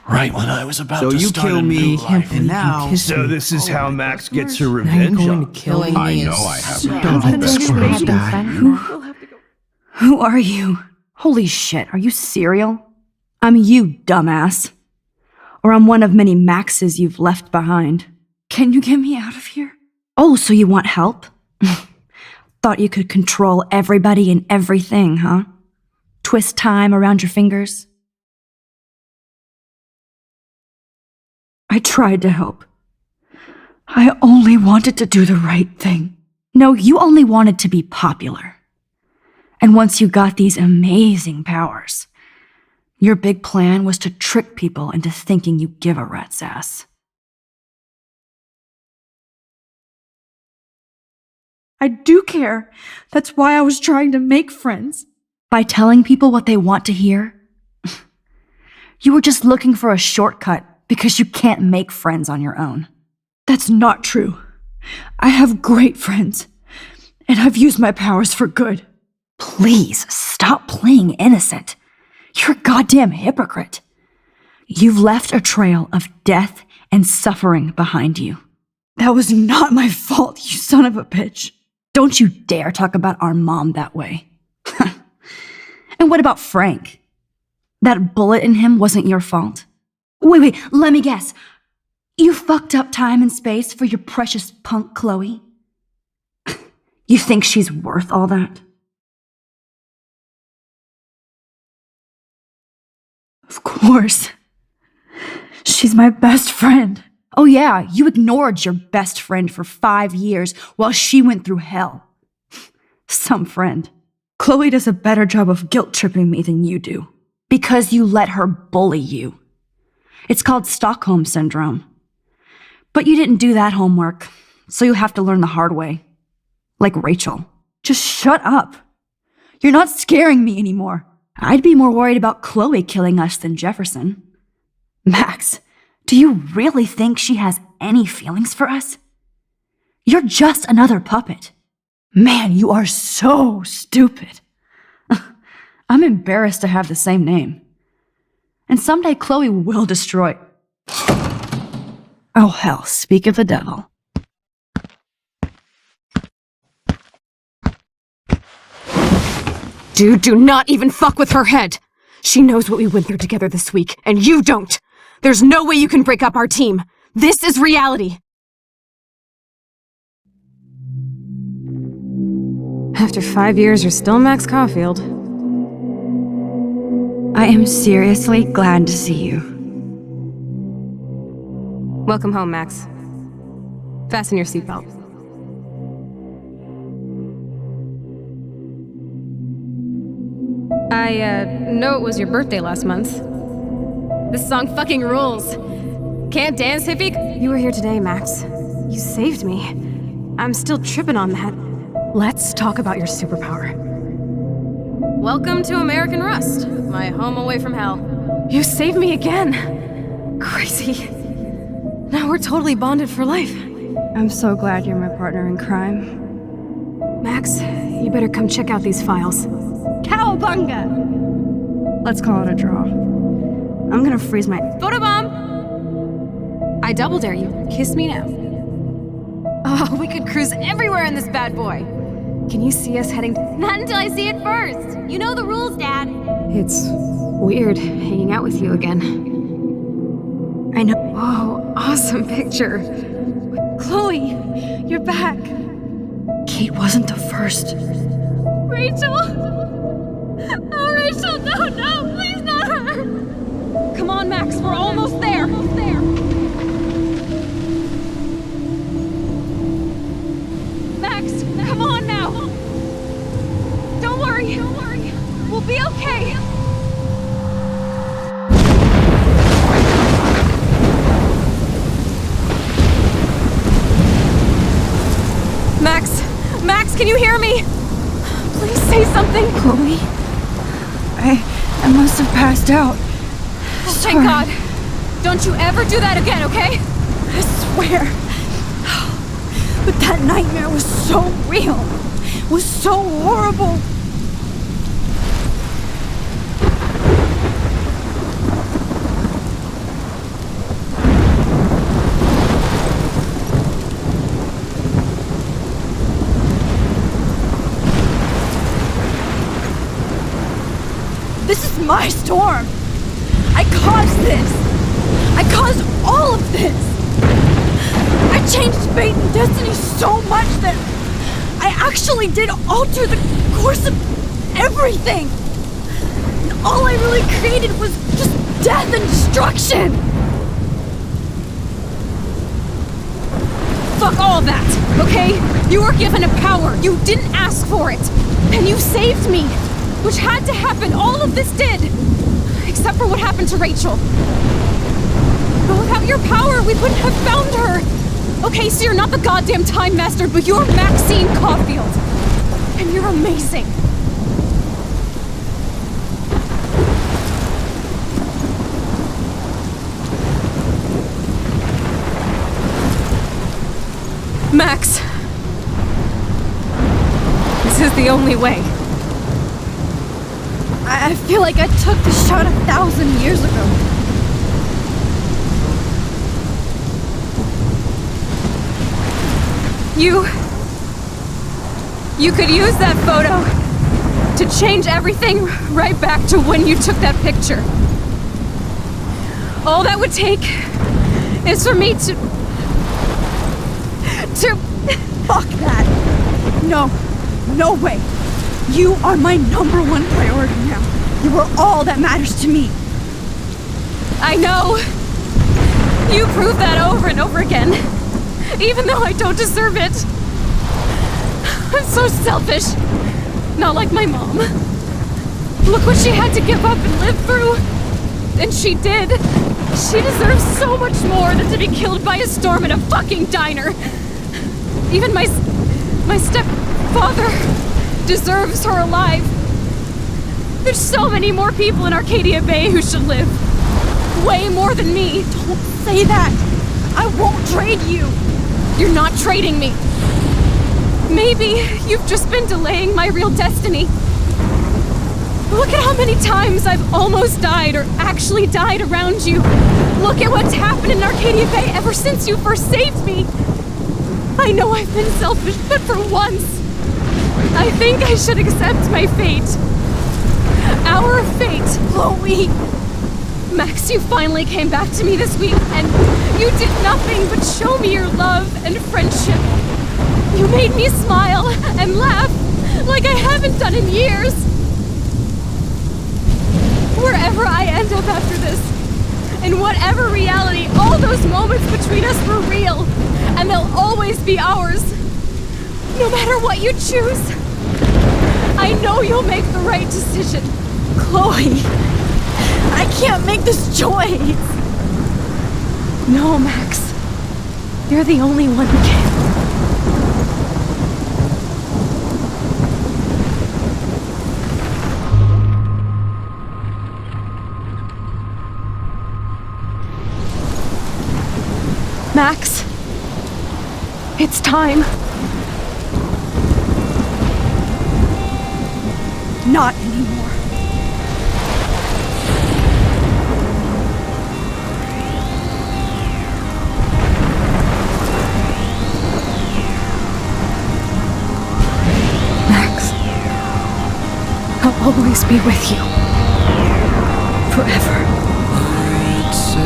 Right when I was about So to you start kill a me, new life. and now So this is how Max gets her Now you're revenge going on to kill me. I know I haven't. Don't let the squirrels die. Who are you? Holy shit, are you serial? I'm you, dumbass. Or I'm one of many Maxes you've left behind. Can you get me out of here? Oh, so you want help? Thought you could control everybody and everything, huh? Twist time around your fingers? I tried to help. I only wanted to do the right thing. No, you only wanted to be popular. And once you got these amazing powers, your big plan was to trick people into thinking you give a rat's ass. I do care. That's why I was trying to make friends. By telling people what they want to hear? You were just looking for a shortcut because you can't make friends on your own. That's not true. I have great friends, and I've used my powers for good. Please stop playing innocent. You're a goddamn hypocrite. You've left a trail of death and suffering behind you. That was not my fault, you son of a bitch. Don't you dare talk about our mom that way. And what about Frank? That bullet in him wasn't your fault? Wait, let me guess. You fucked up time and space for your precious punk Chloe? You think she's worth all that? Of course. She's my best friend. Oh yeah, you ignored your best friend for 5 years while she went through hell. Some friend. Chloe does a better job of guilt-tripping me than you do. Because you let her bully you. It's called Stockholm Syndrome. But you didn't do that homework, so you'll have to learn the hard way. Like Rachel. Just shut up. You're not scaring me anymore. I'd be more worried about Chloe killing us than Jefferson. Max, do you really think she has any feelings for us? You're just another puppet. Man, you are so stupid. I'm embarrassed to have the same name. And someday Chloe will destroy... Oh hell, speak of the devil. Dude, do not even fuck with her head! She knows what we went through together this week, and you don't! There's no way you can break up our team! This is reality! After 5 years, you're still Max Caulfield. I am seriously glad to see you. Welcome home, Max. Fasten your seatbelt. I know it was your birthday last month. This song fucking rules. Can't dance, hippie? You were here today, Max. You saved me. I'm still tripping on that. Let's talk about your superpower. Welcome to American Rust, my home away from hell. You saved me again. Crazy. Now we're totally bonded for life. I'm so glad you're my partner in crime. Max, you better come check out these files. Cowabunga! Let's call it a draw. I'm gonna freeze my... Photobomb! I double dare you. Kiss me now. Oh, we could cruise everywhere in this bad boy. Can you see us heading... Not until I see it first. You know the rules, Dad. It's weird hanging out with you again. I know. Whoa, awesome picture. Chloe, you're back. Kate wasn't the first. Rachel! Oh, Rachel, no, please not her! Come on, Max, we're almost there. Max, come on now. Don't worry. We'll be okay. Max, can you hear me? Please say something. Chloe, I must have passed out. Oh, thank God. Don't you ever do that again, okay? I swear. But that nightmare was so real. It was so horrible. This is my storm! I caused this! I caused all of this! I changed fate and destiny so much that I actually did alter the course of everything! And all I really created was just death and destruction! Fuck all that, okay? You were given a power, you didn't ask for it! And you saved me! Which had to happen, all of this did! Except for what happened to Rachel. But without your power, we wouldn't have found her! Okay, so you're not the goddamn Time Master, but you're Maxine Caulfield. And you're amazing. Max. This is the only way. I feel like I took the shot 1,000 years ago. You could use that photo to change everything right back to when you took that picture. All that would take is for me to... Fuck that! No way! You are my #1 priority now. You are all that matters to me. I know. You prove that over and over again. Even though I don't deserve it. I'm so selfish. Not like my mom. Look what she had to give up and live through. And she did. She deserves so much more than to be killed by a storm in a fucking diner. Even my stepfather deserves her alive. There's so many more people in Arcadia Bay who should live. Way more than me. Don't say that. I won't trade you. You're not trading me. Maybe you've just been delaying my real destiny. Look at how many times I've almost died or actually died around you. Look at what's happened in Arcadia Bay ever since you first saved me. I know I've been selfish, but for once, I think I should accept my fate. Our fate, Chloe. Max, you finally came back to me this week, and you did nothing but show me your love and friendship. You made me smile and laugh like I haven't done in years. Wherever I end up after this, in whatever reality, all those moments between us were real, and they'll always be ours. No matter what you choose, I know you'll make the right decision. Chloe, I can't make this choice. No, Max. You're the only one who can. Max, it's time. Not anymore. Max, I'll always be with you. Forever. It's a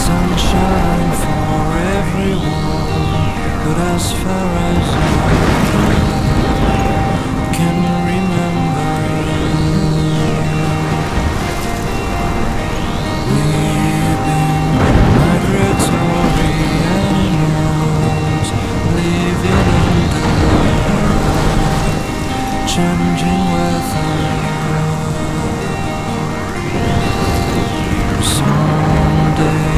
sunshine for everyone, but as far as I can remember, we've been migratory animals living under changing weather. Someday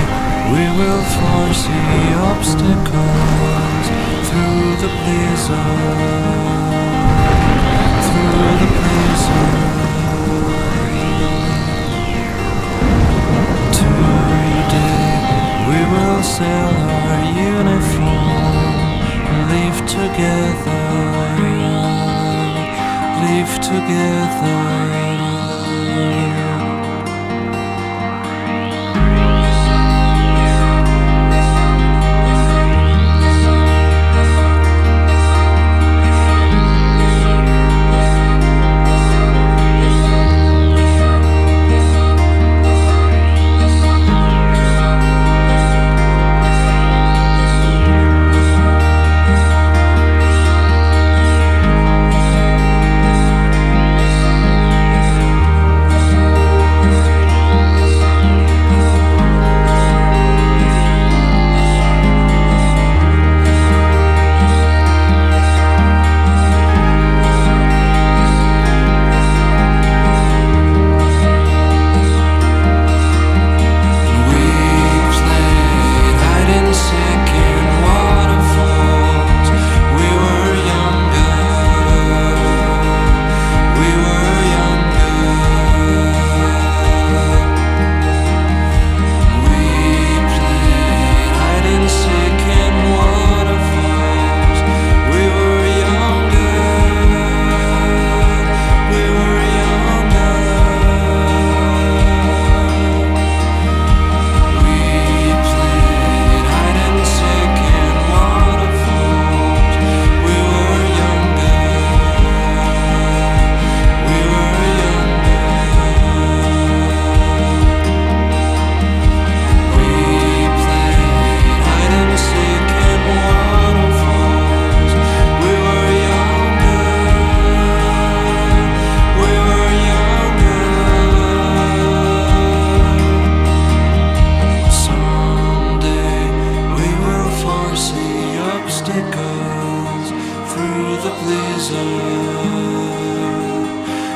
we will foresee obstacles through the blizzard, through the blizzard. Today we will sell our uniform, live together, live together. the pleaser,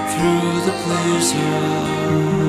through the pleaser.